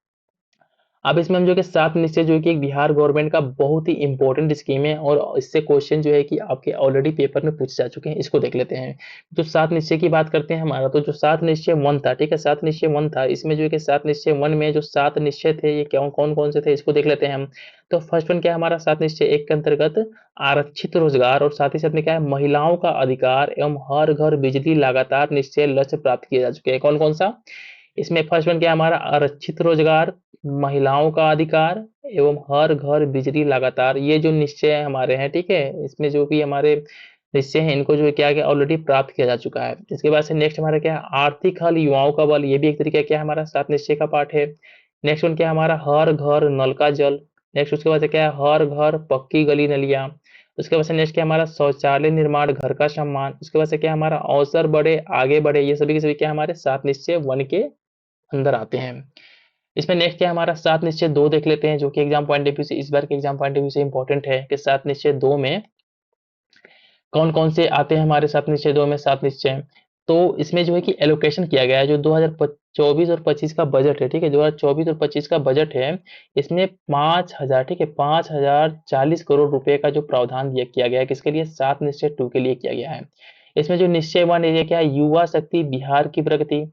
अब इसमें हम जो कि 7 निश्चय जो कि एक बिहार गवर्नमेंट का बहुत ही इंपॉर्टेंट स्कीम है और इससे क्वेश्चन जो है कि आपके ऑलरेडी पेपर में पूछे जा चुके हैं, इसको देख लेते हैं। तो 7 निश्चय की बात करते हैं हमारा, तो जो 7 निश्चय 1 था, ठीक है, 7 निश्चय 1 था, इसमें जो है कि 7 निश्चय 1 में जो 7 निश्चय थे ये क्या कौन कौन से थे, इसको देख लेते हैं हम। तो फर्स्ट वन क्या है हमारा 7 निश्चय 1 के अंतर्गत आरक्षित रोजगार और साथ ही साथ में क्या है महिलाओं का अधिकार एवं हर घर बिजली लगातार निश्चय लक्ष्य प्राप्त किए जा चुके हैं। कौन कौन सा, इसमें फर्स्ट वन क्या हमारा आरक्षित रोजगार, महिलाओं का अधिकार एवं हर घर बिजली लगातार, ये जो निश्चय हमारे हैं, ठीक है, इसमें जो भी हमारे निश्चय हैं इनको जो है क्या क्या ऑलरेडी प्राप्त किया जा चुका है। इसके बाद से नेक्स्ट हमारा क्या है आर्थिक हल युवाओं का बल, ये भी एक तरीका क्या है हमारा 7 निश्चय का पार्ट है। नेक्स्ट वन क्या है हमारा हर घर नल का जल। नेक्स्ट उसके बाद से क्या है हर घर पक्की गली नलियां। उसके बाद से नेक्स्ट क्या है हमारा शौचालय निर्माण घर का सम्मान। उसके बाद से क्या है हमारा अवसर बढ़े आगे बढ़े, ये सभी के सभी क्या है हमारे 7 निश्चय 1 के अंदर आते हैं। इसमें नेक्स्ट क्या है हमारा 7 निश्चय 2 देख लेते हैं, जो कि एग्जाम पॉइंट ऑफ व्यू से इस बार के एग्जाम पॉइंट ऑफ व्यू से इंपॉर्टेंट है कि 7 निश्चय 2 में कौन कौन से आते हैं हमारे 7 निश्चय 2 में 7 निश्चय। तो इसमें जो है कि एलोकेशन किया गया है जो 2024 और 25 का बजट है, ठीक है, 2024 और 25 का बजट है, इसमें 5000, ठीक है, 5040 करोड़ रुपए का जो प्रावधान दिया किया गया है किसके लिए 7 निश्चय 2 के लिए किया गया है। इसमें जो निश्चय 1 है ये क्या है युवा शक्ति बिहार की प्रगति।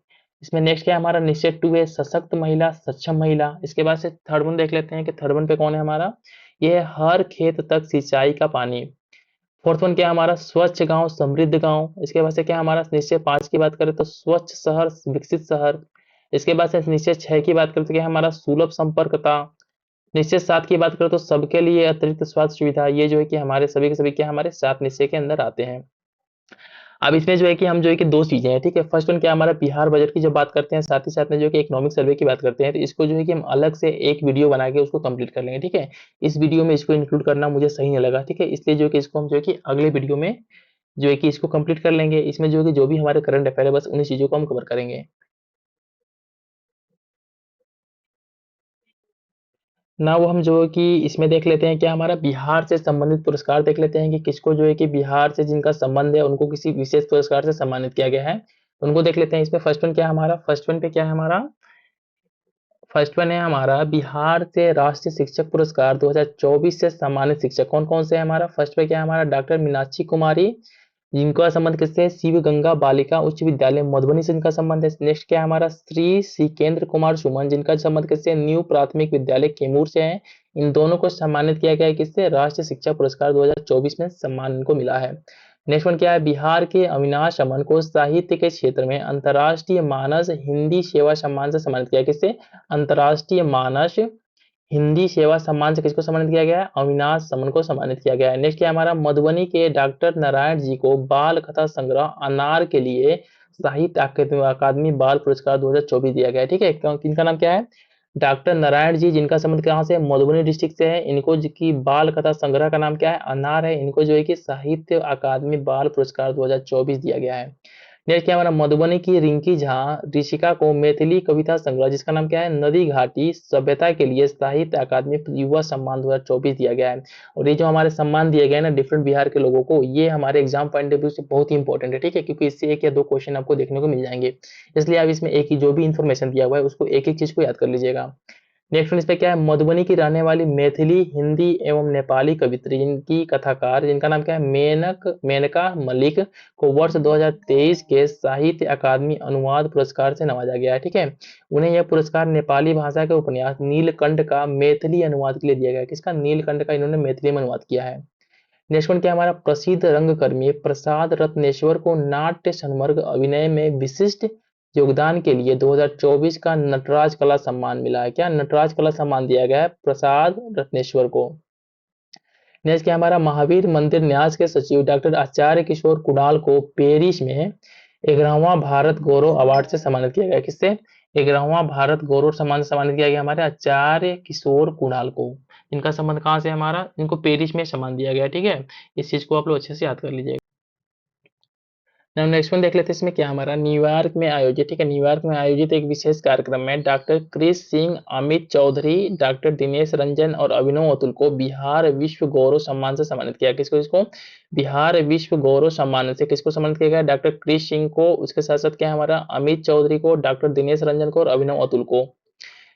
इसमें नेक्स्ट क्या है हमारा निश्चय 2 है सशक्त महिला सक्षम महिला। इसके बाद से थर्ड वन देख लेते हैं कि थर्ड वन पे कौन है हमारा, ये है हर खेत तक सिंचाई का पानी। फोर्थ वन क्या है हमारा स्वच्छ गांव समृद्ध गांव। इसके बाद से क्या है हमारा निश्चय 5 की बात करें तो स्वच्छ शहर विकसित शहर। इसके बाद से निश्चय 6 की बात करें तो क्या है हमारा सुलभ संपर्कता। निश्चय 7 की बात करें तो सबके लिए अतिरिक्त स्वास्थ्य सुविधा। ये जो है कि हमारे सभी के सभी क्या हमारे 7 निश्चय के अंदर आते हैं। अब इसमें जो है कि हम जो है कि दो चीजें हैं, ठीक है, फर्स्ट वन क्या हमारा बिहार बजट की जब बात करते हैं साथ ही साथ में जो कि इकोनॉमिक सर्वे की बात करते हैं, तो इसको जो है कि हम अलग से एक वीडियो बना के उसको कंप्लीट कर लेंगे, ठीक है। इस वीडियो में इसको इंक्लूड करना मुझे सही नहीं लगा, ठीक है, इसलिए जो है कि इसको हम जो है कि अगले वीडियो में जो है कि इसको कंप्लीट कर लेंगे। इसमें जो है कि जो भी हमारे करंट अफेयर है बस उन्हीं चीजों को हम कवर करेंगे। ना वो हम जो है कि इसमें देख लेते हैं क्या हमारा बिहार से संबंधित पुरस्कार देख लेते हैं कि किसको जो है कि बिहार से जिनका संबंध है उनको किसी विशेष पुरस्कार से सम्मानित किया गया है, उनको देख लेते हैं। इसमें फर्स्ट वन क्या है हमारा, फर्स्ट वन पे क्या है हमारा, फर्स्ट वन है हमारा बिहार से राष्ट्रीय शिक्षक पुरस्कार 2024 से सम्मानित शिक्षक कौन कौन से है हमारा। फर्स्ट पे क्या है हमारा डॉक्टर मीनाक्षी कुमारी, जिनका संबंध किससे है शिव गंगा बालिका उच्च विद्यालय मधुबनी से इनका संबंध है। नेक्स्ट क्या है हमारा श्री सिकेंद्र कुमार सुमन, जिनका संबंध किससे न्यू प्राथमिक विद्यालय कैमूर से है। इन दोनों को सम्मानित किया गया है किससे राष्ट्रीय शिक्षा पुरस्कार 2024 में सम्मान इनको मिला है। नेक्स्ट वन क्या है बिहार के अविनाश अमन को साहित्य के क्षेत्र में अंतर्राष्ट्रीय मानस हिंदी सेवा सम्मान से सम्मानित किया किससे, अंतर्राष्ट्रीय मानस हिंदी सेवा सम्मान से किसको सम्मानित किया गया है, अविनाश समन को सम्मानित किया गया है। नेक्स्ट क्या हमारा मधुबनी के डॉक्टर नारायण जी को बाल कथा संग्रह अनार के लिए साहित्य अकादमी बाल पुरस्कार 2024 दिया गया है, ठीक है। इनका नाम क्या है डॉक्टर नारायण जी, जिनका संबंध कहाँ से मधुबनी डिस्ट्रिक्ट से है। इनको की बाल कथा संग्रह का नाम क्या है अनार है, इनको जो है कि साहित्य अकादमी बाल पुरस्कार 2024 दिया गया है। नेक्स्ट क्या हमारा मधुबनी की रिंकी झा ऋषिका को मैथिली कविता संग्रह जिसका नाम क्या है नदी घाटी सभ्यता के लिए साहित्य अकादमी युवा सम्मान 2024 दिया गया है। और ये जो हमारे सम्मान दिए गए ना डिफरेंट बिहार के लोगों को, ये हमारे एग्जाम पॉइंट ऑफ व्यू से बहुत ही इंपॉर्टेंट है, ठीक है, क्योंकि इससे एक या दो क्वेश्चन आपको देखने को मिल जाएंगे। इसलिए आप इसमें एक ही जो भी इन्फॉर्मेशन दिया हुआ है उसको एक एक चीज को याद कर लीजिएगा। नेक्स्ट वन इस पे क्या है मधुबनी की रहने वाली मैथिली हिंदी एवं नेपाली कवित्री जिनकी कथाकार जिनका नाम क्या है मेनका मलिक को वर्ष 2023 के साहित्य अकादमी अनुवाद पुरस्कार से नवाजा गया है, ठीक है। उन्हें यह पुरस्कार नेपाली भाषा के उपन्यास नीलकंठ का मैथिली अनुवाद के लिए दिया गया है। किसका, नीलकंठ का इन्होंने मैथिली में अनुवाद किया है। नेक्स्ट वन क्या हमारा प्रसिद्ध रंगकर्मी प्रसाद रत्नेश्वर को नाट्य संवर्ग अभिनय में विशिष्ट योगदान के लिए 2024 का नटराज कला सम्मान मिला है। क्या नटराज कला सम्मान दिया गया है प्रसाद रत्नेश्वर को। नेक्स्ट क्या हमारा महावीर मंदिर न्यास के सचिव डॉक्टर आचार्य किशोर कुणाल को पेरिस में 11वां भारत गौरव अवार्ड से सम्मानित किया गया। किससे, 11वां भारत गौरव सम्मान से सम्मानित किया गया हमारे आचार्य किशोर कुणाल को। इनका संबंध कहाँ से है हमारा, इनको पेरिस में सम्मान दिया गया है, ठीक है। इस चीज को आप लोग अच्छे से याद कर लीजिएगा। नेक्स्ट वन देख लेते हैं, इसमें क्या हमारा न्यूयॉर्क में आयोजित, ठीक है, न्यूयॉर्क में आयोजित एक विशेष कार्यक्रम में doctor Chris Singh, Amit Chaudhary, doctor Dinesh Ranjan और अभिनव अतुल को बिहार विश्व गौरव सम्मान से सम्मानित किया। किसको, इसको बिहार विश्व गौरव सम्मान से किसको सम्मानित किया गया, डॉक्टर क्रिस सिंह को, उसके साथ साथ क्या हमारा अमित चौधरी को, डॉक्टर दिनेश रंजन को और अभिनव अतुल को।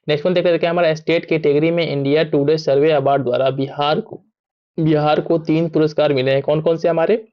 नेक्स्ट वन देख लेते हैं, क्या हमारा स्टेट कैटेगरी में इंडिया टुडे सर्वे अवार्ड द्वारा बिहार को 3 पुरस्कार मिले हैं। कौन कौन से हमारे,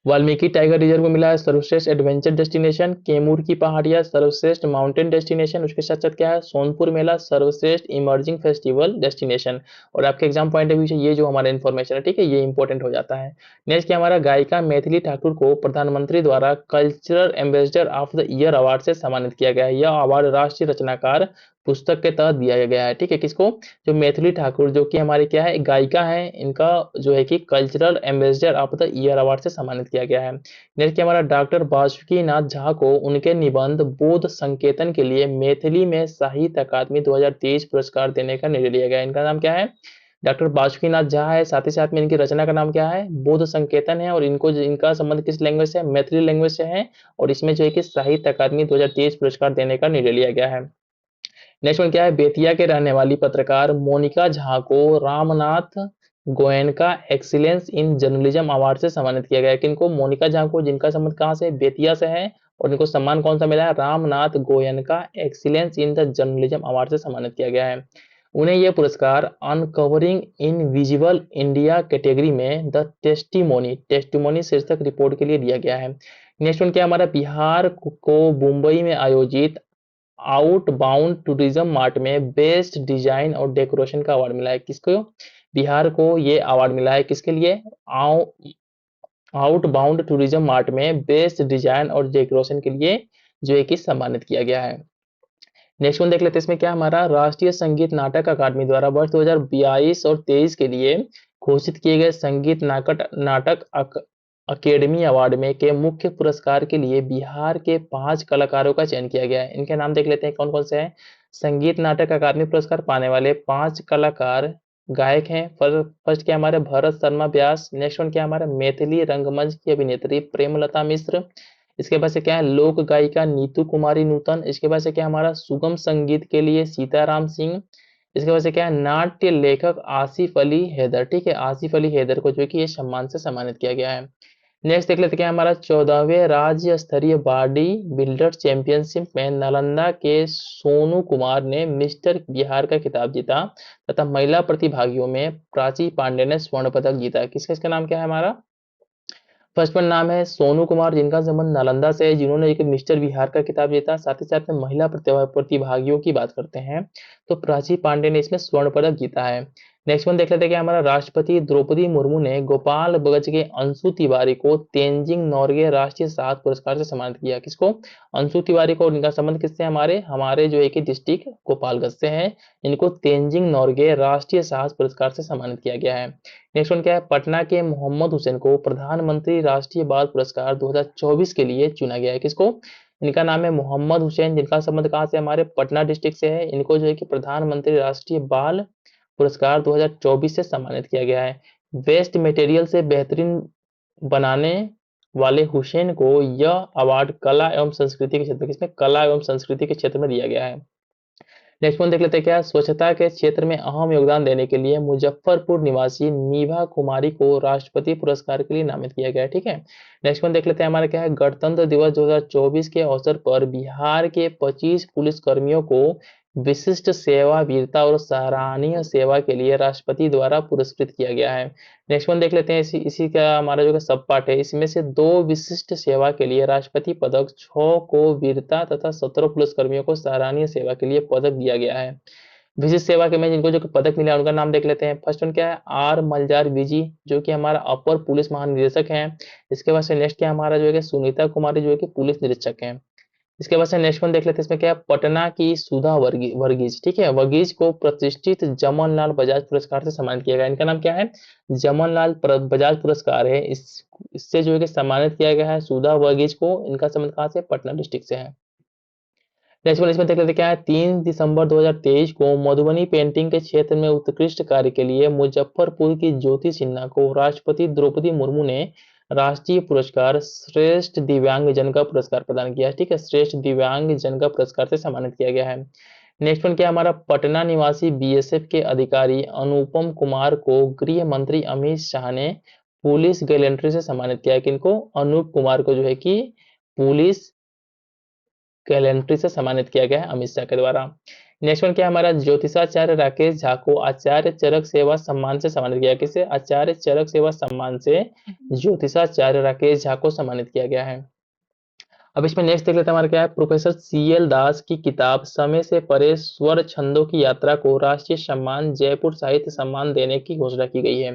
वाल्मीकि टाइगर रिजर्व को मिला है सर्वश्रेष्ठ एडवेंचर डेस्टिनेशन, कैमूर की पहाड़ियां सर्वश्रेष्ठ माउंटेन डेस्टिनेशन, उसके साथ साथ क्या है सोनपुर मेला सर्वश्रेष्ठ इमर्जिंग फेस्टिवल डेस्टिनेशन। और आपके एग्जाम पॉइंट ऑफ व्यू से ये जो हमारा इन्फॉर्मेशन है, ठीक है, ये इंपॉर्टेंट हो जाता है। नेक्स्ट क्या हमारा, गायिका मैथिली ठाकुर को प्रधानमंत्री द्वारा cultural ambassador of the year award से सम्मानित किया गया है। यह अवार्ड राष्ट्रीय रचनाकार पुस्तक के तहत दिया गया है, ठीक है। किसको, जो मैथिली ठाकुर जो कि हमारी क्या है गायिका है, इनका जो है कि cultural ambassador of the year award से सम्मानित किया गया है। नेक्स्ट हमारा, डॉक्टर बासुकीनाथ झा को उनके निबंध बोध संकेतन के लिए मैथिली में साहित्य अकादमी 2023 पुरस्कार देने का निर्णय लिया गया। इनका नाम क्या है, डॉक्टर बासुकीनाथ झा है, साथ ही साथ में इनकी रचना का नाम क्या है, बोध संकेतन है, और इनका संबंध किस लैंग्वेज से है, मैथिली लैंग्वेज से है। और इसमें जो है कि साहित्य अकादमी 2023 पुरस्कार देने का निर्णय लिया गया है। नेक्स्ट वन क्या है, बेतिया के रहने वाली पत्रकार मोनिका झा को Ramnath Goenka excellence in journalism award से सम्मानित किया गया है। किनको, मोनिका झा को, जिनका संबंध कहाँ से, बेतिया से है, और इनको सम्मान कौन सा मिला है, Ramnath Goenka excellence in the journalism award से सम्मानित किया गया है। उन्हें यह पुरस्कार अनकवरिंग इनविजिबल इंडिया कैटेगरी में द टेस्टिमोनी शीर्षक रिपोर्ट के लिए दिया गया है। नेक्स्ट वन क्या हमारा, बिहार को मुंबई में आयोजित आउटबाउंड टूरिज्म मार्ट में बेस्ट डिजाइन और डेकोरेशन का अवार्ड मिला है। किसको, बिहार को ये अवार्ड मिला है, किसके लिए, आउटबाउंड टूरिज्म मार्ट में बेस्ट डिजाइन और डेकोरेशन के लिए जो है कि सम्मानित किया गया है। नेक्स्ट वन देख लेते हैं, इसमें क्या हमारा, राष्ट्रीय संगीत नाटक अकादमी द्वारा वर्ष 2022 और 23 के लिए घोषित किए गए संगीत नाटक अकेडमी अवार्ड में के मुख्य पुरस्कार के लिए बिहार के 5 कलाकारों का चयन किया गया है। इनके नाम देख लेते हैं कौन कौन से हैं। संगीत नाटक अकादमी पुरस्कार पाने वाले 5 कलाकार गायक हैं। फर्स्ट क्या हमारे, भरत शर्मा व्यास। नेक्स्ट वन क्या हमारा, मैथिली रंगमंच की अभिनेत्री प्रेमलता मिश्र। इसके बाद से क्या है, लोक गायिका नीतू कुमारी नूतन। इसके बाद से क्या हमारा, सुगम संगीत के लिए सीताराम सिंह। इसके बाद से क्या है, नाट्य लेखक आसिफ अली हैदर, ठीक है, आसिफ अली हैदर को जो है कि ये सम्मान से सम्मानित किया गया है। नेक्स्ट देख लेते हैं, क्या हमारा 14वें राज्य स्तरीय बॉडी बिल्डर चैंपियनशिप में नालंदा के सोनू कुमार ने मिस्टर बिहार का खिताब जीता तथा महिला प्रतिभागियों में प्राची पांडे ने स्वर्ण पदक जीता। किसका इसका नाम क्या है हमारा, फर्स्ट वन नाम है सोनू कुमार, जिनका संबंध नालंदा से है, जिन्होंने एक मिस्टर बिहार का खिताब जीता। साथ ही साथ में महिला प्रतिभागियों की बात करते हैं तो प्राची पांडे ने इसमें स्वर्ण पदक जीता है। नेक्स्ट वन देख लेते हैं कि हमारा राष्ट्रपति द्रौपदी मुर्मू ने गोपालगंज के अंशु तिवारी को तेंजिंग नोरगे राष्ट्रीय साहस पुरस्कार से सम्मानित किया। किसको, अंशु तिवारी को, इनका संबंध किससे, हमारे हमारे जो एक डिस्ट्रिक्ट गोपालगंज से है। इनको तेंजिंग नोरगे राष्ट्रीय साहस पुरस्कार से सम्मानित किया गया है। नेक्स्ट वन क्या है, पटना के मोहम्मद हुसैन को प्रधानमंत्री राष्ट्रीय बाल पुरस्कार 2024 के लिए चुना गया है। किसको, इनका नाम है मोहम्मद हुसैन, जिनका संबंध कहाँ से, हमारे पटना डिस्ट्रिक्ट से है। इनको जो है कि प्रधानमंत्री राष्ट्रीय बाल पुरस्कार 2024 से सम्मानित किया गया है। वेस्ट मटेरियल से बेहतरीन बनाने वाले हुसैन को यह अवार्ड कला एवं संस्कृति के क्षेत्र, इसमें कला एवं संस्कृति के क्षेत्र में दिया गया है। नेक्स्ट वन देख लेते हैं, क्या स्वच्छता के क्षेत्र में अहम योगदान देने के लिए मुजफ्फरपुर निवासी नीभा कुमारी को राष्ट्रपति पुरस्कार के लिए नामित किया गया है, ठीक है। नेक्स्ट वन देख लेते हैं, हमारा क्या है, गणतंत्र दिवस 2024 के अवसर पर बिहार के 25 पुलिस कर्मियों को विशिष्ट सेवा वीरता और सराहनीय सेवा के लिए राष्ट्रपति द्वारा पुरस्कृत किया गया है। नेक्स्ट वन देख लेते हैं, इसी का हमारा जो सब पार्ट है, इसमें से 2 विशिष्ट सेवा के लिए राष्ट्रपति पदक, 6 को वीरता तथा 17 पुलिसकर्मियों को सराहनीय सेवा के लिए पदक दिया गया है। विशिष्ट सेवा के में जिनको जो पदक मिला उनका नाम देख लेते हैं। फर्स्ट वन क्या है, आर मलजार विजी, जो कि हमारा अपर पुलिस महानिदेशक हैं। इसके बाद से नेक्स्ट क्या हमारा जो है सुनीता कुमारी, जो है कि पुलिस निरीक्षक हैं। इसके बाद से नेक्स्ट वन देख लेते हैं, इसमें क्या है, पटना की सुधा वर्गीज, ठीक है, वर्गीज को प्रतिष्ठित जमन लाल बजाज पुरस्कार से सम्मानित किया गया। इनका नाम क्या है, जमन लाल बजाज पुरस्कार है। इससे जो है कि सम्मानित किया गया है सुधा वर्गीज को। इनका संबंध कहाँ से, पटना डिस्ट्रिक्ट से है। नेक्स्ट वन इसमें देख लेते क्या है। 3 दिसंबर 2023 को मधुबनी पेंटिंग के क्षेत्र में उत्कृष्ट कार्य के लिए मुजफ्फरपुर की ज्योति सिन्हा को राष्ट्रपति द्रौपदी मुर्मू ने राष्ट्रीय पुरस्कार श्रेष्ठ दिव्यांग जन का पुरस्कार प्रदान किया। ठीक है, श्रेष्ठ दिव्यांग जन का पुरस्कार से सम्मानित किया गया है। नेक्स्ट वन क्या हमारा। पटना निवासी बीएसएफ के अधिकारी अनुपम कुमार को गृह मंत्री अमित शाह ने पुलिस गैलेंट्री से सम्मानित किया है। किनको? अनूप कुमार को जो है कि पुलिस गैलेंट्री से सम्मानित किया गया है अमित शाह के द्वारा। नेक्स्ट वन क्या हमारा। ज्योतिषाचार्य राकेश झा को आचार्य चरक सेवा सम्मान से सम्मानित किया। किसे? आचार्य चरक सेवा सम्मान से ज्योतिषाचार्य राकेश झा को सम्मानित किया गया है। अब इसमें नेक्स्ट देख लेते हैं हमारा क्या है। प्रोफेसर सीएल दास की किताब समय से परे स्वर छंदों की यात्रा को राष्ट्रीय सम्मान जयपुर साहित्य सम्मान देने की घोषणा की गई है।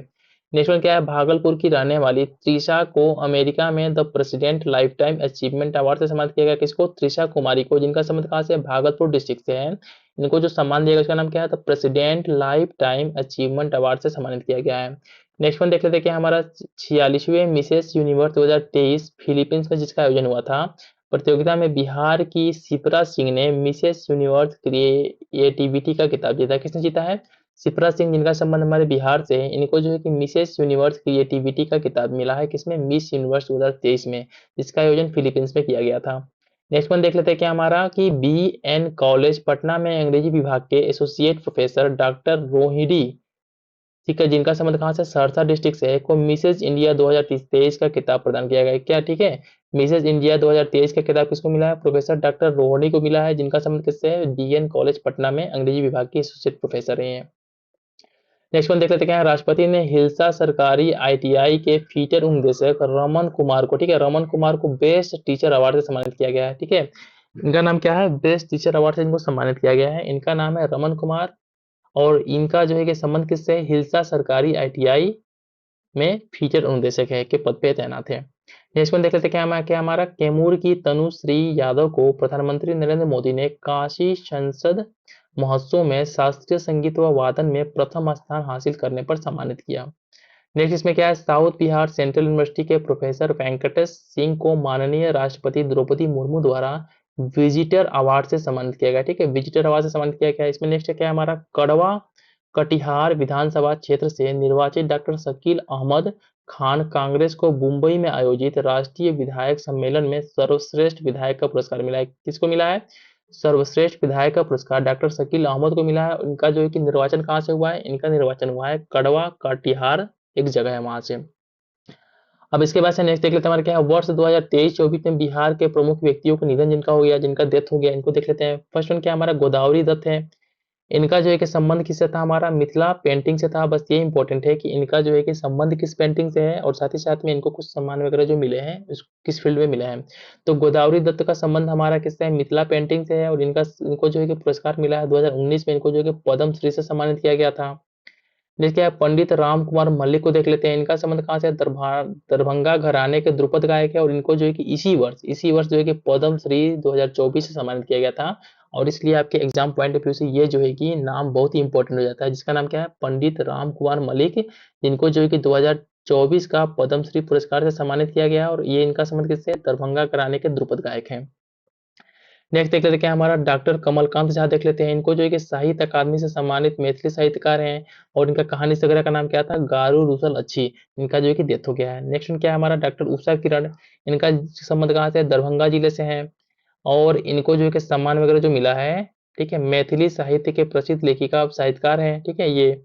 नेक्स्ट वन क्या है। भागलपुर की रहने वाली त्रिशा को अमेरिका में the president life time achievement award से सम्मानित किया गया। किसको? त्रिशा कुमारी को, जिनका संबंध कहाँ से? भागलपुर डिस्ट्रिक्ट से है। इनको जो सम्मान दिया गया उसका नाम क्या है? The president life time achievement award से सम्मानित किया गया है। नेक्स्ट वन देख लेते हैं क्या हमारा। 46वें मिसेस यूनिवर्स 2023 फिलीपींस में जिसका आयोजन हुआ था। प्रतियोगिता में बिहार की शिप्रा सिंह ने मिसेस यूनिवर्स क्रिएटिविटी का खिताब जीता। किसने जीता है? शिप्रा सिंह, जिनका संबंध हमारे बिहार से है। इनको जो है कि मिसेस यूनिवर्स क्रिएटिविटी का खिताब मिला है। किसमें? मिस यूनिवर्स 2023 में, जिसका आयोजन फिलीपींस में किया गया था। नेक्स्ट वन देख लेते हैं क्या हमारा कि BN कॉलेज पटना में अंग्रेजी विभाग के एसोसिएट प्रोफेसर डॉक्टर रोहिणी, ठीक है, जिनका संबंध कहाँ से? सहरसा डिस्ट्रिक्ट से है, को मिसेज इंडिया 2023 का खिताब प्रदान किया गया है। क्या? ठीक है, मिसेज इंडिया 2023 का खिताब किसको मिला है? प्रोफेसर डॉक्टर रोहिणी को मिला है, जिनका संबंध किससे है? BN कॉलेज पटना में अंग्रेजी विभाग के एसोसिएट प्रोफेसर रहे हैं। नेक्स्ट वन देख लेते हैं क्या है। राष्ट्रपति ने हिलसा सरकारी ITI के फीचर उपनिदेशक रमन कुमार को, ठीक है, रमन कुमार को बेस्ट टीचर अवार्ड से सम्मानित किया गया है। ठीक है, इनका नाम क्या है? बेस्ट टीचर अवार्ड से इनको सम्मानित किया गया है। इनका नाम है रमन कुमार और इनका जो है कि संबंध किससे है? हिलसा सरकारी ITI में फीचर अनुदेशक है के पद पे तैनात है। नेक्स्ट वन देख लेते हैं क्या हमारा। कैमूर की तनुश्री यादव को प्रधानमंत्री नरेंद्र मोदी ने काशी संसद महोत्सव में शास्त्रीय संगीत व वादन में प्रथम स्थान हासिल करने पर सम्मानित किया। नेक्स्ट इसमें क्या है। साउथ बिहार सेंट्रल यूनिवर्सिटी के प्रोफेसर वेंकटेश सिंह को माननीय राष्ट्रपति द्रौपदी मुर्मू द्वारा विजिटर अवार्ड से सम्मानित किया गया। ठीक है, विजिटर अवार्ड से सम्मानित किया गया। इसमें नेक्स्ट क्या है हमारा। कड़वा कटिहार विधानसभा क्षेत्र से निर्वाचित डॉक्टर शकील अहमद खान कांग्रेस को मुंबई में आयोजित राष्ट्रीय विधायक सम्मेलन में सर्वश्रेष्ठ विधायक का पुरस्कार मिला है। किसको मिला है? सर्वश्रेष्ठ विधायक का पुरस्कार डॉक्टर शकील अहमद को मिला है। इनका जो है कि निर्वाचन कहाँ से हुआ है? इनका निर्वाचन हुआ है कड़वा कटिहार, एक जगह है वहां से। अब इसके बाद से नेक्स्ट देख लेते हैं हमारे क्या है। वर्ष 2023-24 में बिहार के प्रमुख व्यक्तियों का निधन जिनका हो गया, जिनका डेथ हो गया, इनको देख लेते हैं। फर्स्ट वन क्या हमारा। गोदावरी दत्त है। इनका जो है कि संबंध किससे था? हमारा मिथिला पेंटिंग से था। बस ये इंपॉर्टेंट है कि इनका जो है कि संबंध किस पेंटिंग से है और साथ ही साथ में इनको कुछ सम्मान वगैरह जो मिले हैं किस फील्ड में मिले हैं। तो गोदावरी दत्त का संबंध हमारा किससे है? मिथिला पेंटिंग से है और इनको जो है कि पुरस्कार मिला है 2019 में। इनको जो है कि पद्म श्री से सम्मानित किया गया था। देखिए आप पंडित राम कुमार मल्लिक को देख लेते हैं। इनका संबंध कहाँ से है? दरभंगा घराने के ध्रुपद गायक है और इनको जो है कि इसी वर्ष जो है कि पद्म श्री 2024 से सम्मानित किया गया था। और इसलिए आपके एग्जाम पॉइंट ऑफ व्यू से ये जो है कि नाम बहुत ही इंपॉर्टेंट हो जाता है, जिसका नाम क्या है? पंडित राम कुमार मल्लिक, जिनको जो है कि 2024 का पद्म श्री पुरस्कार से सम्मानित किया गया और ये इनका संबंध किससे? दरभंगा घराने के ध्रुपद गायक है। नेक्स्ट देख लेते हैं क्या हमारा। डॉक्टर कमलकांत झा देख लेते हैं। इनको जो है कि साहित्य अकादमी से सम्मानित मैथिली साहित्यकार हैं और इनका कहानी संग्रह का नाम क्या था? गारू रूसल अच्छी। इनका जो है कि डेथ हो गया है। नेक्स्ट क्या है हमारा। डॉक्टर उषा किरण, इनका संबंध कहाँ से है? दरभंगा जिले से है और इनको जो है कि सम्मान वगैरह जो मिला है, ठीक है, मैथिली साहित्य के प्रसिद्ध लेखिका साहित्यकार हैं, ठीक है ये,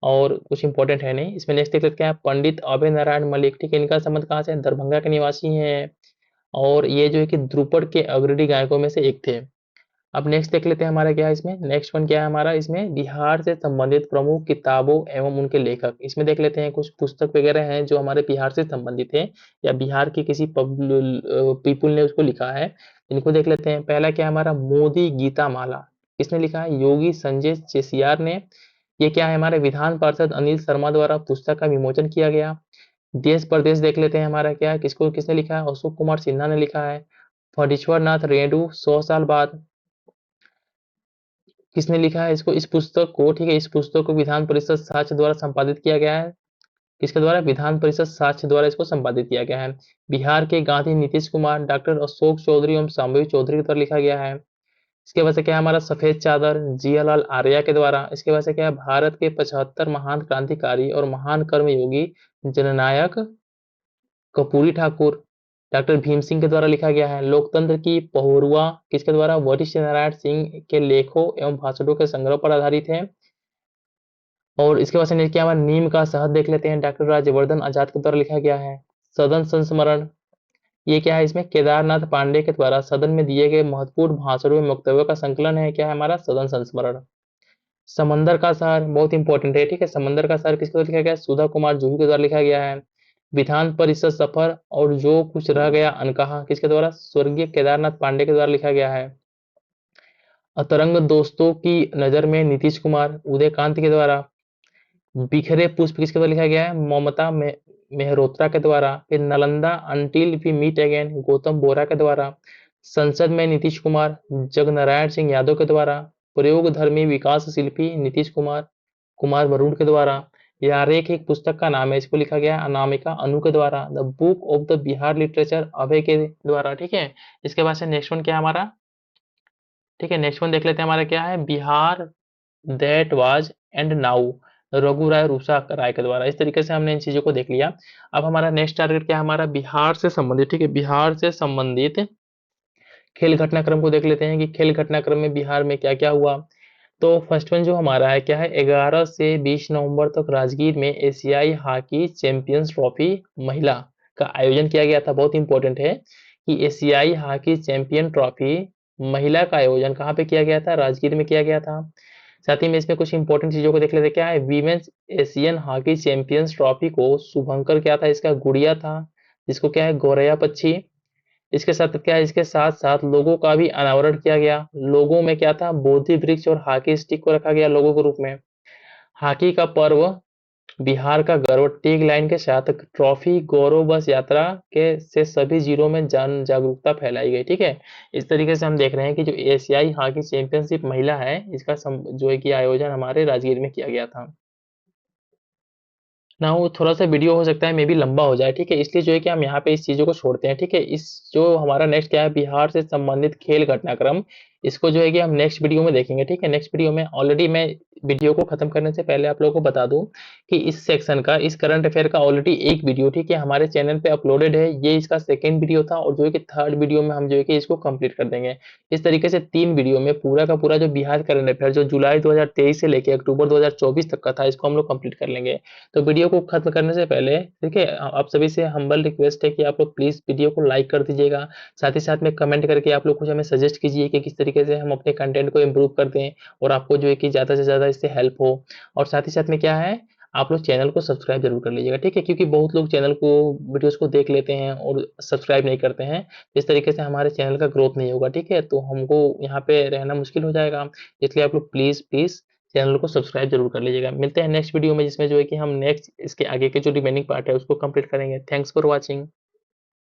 और कुछ इंपॉर्टेंट है नहीं। इसमें नेक्स्ट देख लेते हैं पंडित अभय नारायण मलिक, ठीक है, इनका संबंध कहाँ से है? दरभंगा के निवासी हैं और ये जो है कि ध्रुपद के अग्रणी गायकों में से एक थे। अब नेक्स्ट देख लेते हैं हमारा क्या है इसमें। नेक्स्ट वन क्या है हमारा। इसमें बिहार से संबंधित प्रमुख किताबों एवं उनके लेखक, इसमें देख लेते हैं कुछ पुस्तक वगैरह हैं जो हमारे बिहार से संबंधित है या बिहार के किसी पीपुल ने उसको लिखा है। इनको देख लेते हैं। पहला क्या है हमारा। मोदी गीता माला, किसने लिखा है? योगी संजय चेसियार ने। ये क्या है हमारे। विधान पार्षद अनिल शर्मा द्वारा पुस्तक का विमोचन किया गया। देश परदेश देख लेते हैं हमारा क्या है। किसने लिखा है? अशोक कुमार सिन्हा ने लिखा है। फणीश्वर नाथ रेणु 100 साल बाद, किसने लिखा है इसको? इस पुस्तक को, ठीक है, इस पुस्तक को विधान परिषद साक्ष्य द्वारा संपादित किया गया है। किसके द्वारा? विधान परिषद साक्ष्य द्वारा इसको संपादित किया गया है। बिहार के गांधी नीतीश कुमार, डॉक्टर अशोक चौधरी एवं शांभवी चौधरी के द्वारा लिखा गया है। इसके बाद से क्या है हमारा सफेद चादर, जियालाल आर्या के द्वारा। इसके बाद से क्या है भारत के 75 महान क्रांतिकारी और महान कर्मयोगी जननायक कर्पूरी ठाकुर डॉक्टर भीम सिंह के द्वारा लिखा गया है। लोकतंत्र की पहरुआ किसके द्वारा, वशिष्ठ नारायण सिंह के लेखों एवं भाषणों के संग्रह पर आधारित है। और इसके बाद से क्या हमारा नीम का शहद देख लेते हैं, डॉक्टर राज्यवर्धन आजाद के द्वारा लिखा गया है। सदन संस्मरण, ये क्या है, इसमें केदारनाथ पांडे के द्वारा सदन में दिए गए महत्वपूर्ण भाषणों एवं वक्तव्यों का संकलन है, क्या है हमारा सदन संस्मरण। समंदर का शहर बहुत इंपॉर्टेंट है, ठीक है। समंदर का शहर किसके द्वारा लिखा गया है, सुधा कुमार जूही के द्वारा लिखा गया है। विधान परिषद सफर और जो कुछ रह गया अनकहा किसके द्वारा, स्वर्गीय केदारनाथ पांडे के द्वारा लिखा गया है। अतरंग दोस्तों की नजर में नीतीश कुमार उदयकांत के द्वारा। बिखरे पुष्प किसके द्वारा लिखा गया है, ममता मेहरोत्रा के द्वारा। फिर Nalanda until we meet again Gautam Bora के द्वारा। संसद में नीतीश कुमार जगनारायण सिंह यादव के द्वारा। प्रयोग धर्मी विकास शिल्पी नीतीश कुमार कुमार वरुण के द्वारा। यारेख एक पुस्तक का नाम है, इसको लिखा गया है अनामिका अनु के द्वारा। The book of the Bihar literature Abhay के द्वारा, ठीक है। इसके बाद से नेक्स्ट वन क्या है हमारा, ठीक है, नेक्स्ट वन देख लेते हैं हमारा क्या है, Bihar that was and now Raghu Rai Rusa Rai के द्वारा। इस तरीके से हमने इन चीजों को देख लिया। अब हमारा नेक्स्ट टारगेट क्या है, हमारा बिहार से संबंधित, ठीक है, बिहार से संबंधित खेल घटनाक्रम को देख लेते हैं कि खेल घटनाक्रम में बिहार में क्या क्या हुआ। तो फर्स्ट वन जो हमारा है क्या है, 11 से 20 नवंबर तक राजगीर में एशियाई हॉकी चैंपियंस ट्रॉफी महिला का आयोजन किया गया था। बहुत इंपॉर्टेंट है कि एशियाई हॉकी चैंपियन ट्रॉफी महिला का आयोजन कहाँ पे किया गया था, राजगीर में किया गया था। साथ ही में इसमें कुछ इंपॉर्टेंट चीजों को देख लेते हैं, क्या है, women's Asian hockey champions trophy को शुभंकर क्या था, इसका गुड़िया था, जिसको क्या है गौरैया पक्षी। इसके साथ क्या है, इसके साथ साथ लोगों का भी अनावरण किया गया। लोगों में क्या था, बोधि वृक्ष और हॉकी स्टिक को रखा गया लोगों के रूप में। हॉकी का पर्व बिहार का गर्व टैग लाइन के साथ ट्रॉफी गौरव बस यात्रा के से सभी जिलों में जन जागरूकता फैलाई गई, ठीक है। इस तरीके से हम देख रहे हैं कि जो एशियाई हॉकी चैंपियनशिप महिला है इसका जो है कि आयोजन हमारे राजगीर में किया गया था ना। वो थोड़ा सा वीडियो हो सकता है मे बी लंबा हो जाए, ठीक है, इसलिए जो है कि हम यहाँ पे इस चीजों को छोड़ते हैं, ठीक है। इस जो हमारा नेक्स्ट क्या है, बिहार से संबंधित खेल घटनाक्रम, इसको जो है कि हम नेक्स्ट वीडियो में देखेंगे, ठीक है। नेक्स्ट वीडियो में ऑलरेडी मैं वीडियो को खत्म करने से पहले आप लोगों को बता दूं कि इस सेक्शन का, इस करंट अफेयर का ऑलरेडी एक वीडियो, ठीक है, हमारे चैनल पे अपलोडेड है। ये इसका सेकंड वीडियो था और जो है कि थर्ड वीडियो में हम जो है कि इसको कंप्लीट कर देंगे। इस तरीके से 3 वीडियो में पूरा का पूरा जो बिहार करंट अफेयर जो जुलाई 2023 से लेके अक्टूबर 2024 तक का था, इसको हम लोग कंप्लीट कर लेंगे। तो वीडियो को खत्म करने से पहले, ठीक है, आप सभी से हम्बल रिक्वेस्ट है कि आप लोग प्लीज वीडियो को लाइक कर दीजिएगा। साथ ही साथ में कमेंट करके आप लोग कुछ हमें सजेस्ट कीजिए कि किस तरीके से हम अपने कंटेंट को इम्प्रूव कर दें और आपको जो है कि ज्यादा से ज्यादा इससे हेल्प हो। और साथ ही साथ में क्या है, आप लोग चैनल को सब्सक्राइब जरूर कर लीजिएगा, ठीक है, क्योंकि बहुत लोग चैनल को वीडियोस को देख लेते हैं और सब्सक्राइब नहीं करते हैं। इस तरीके से हमारे चैनल का ग्रोथ नहीं होगा, ठीक है, तो हमको यहाँ पे रहना मुश्किल हो जाएगा। इसलिए आप लोग प्लीज प्लीज चैनल को सब्सक्राइब जरूर कर लीजिएगा। मिलते हैं नेक्स्ट वीडियो में, जिसमें जो है कि हम नेक्स्ट इसके आगे के जो रिमेनिंग पार्ट है उसको कंप्लीट करेंगे। Thanks for watching.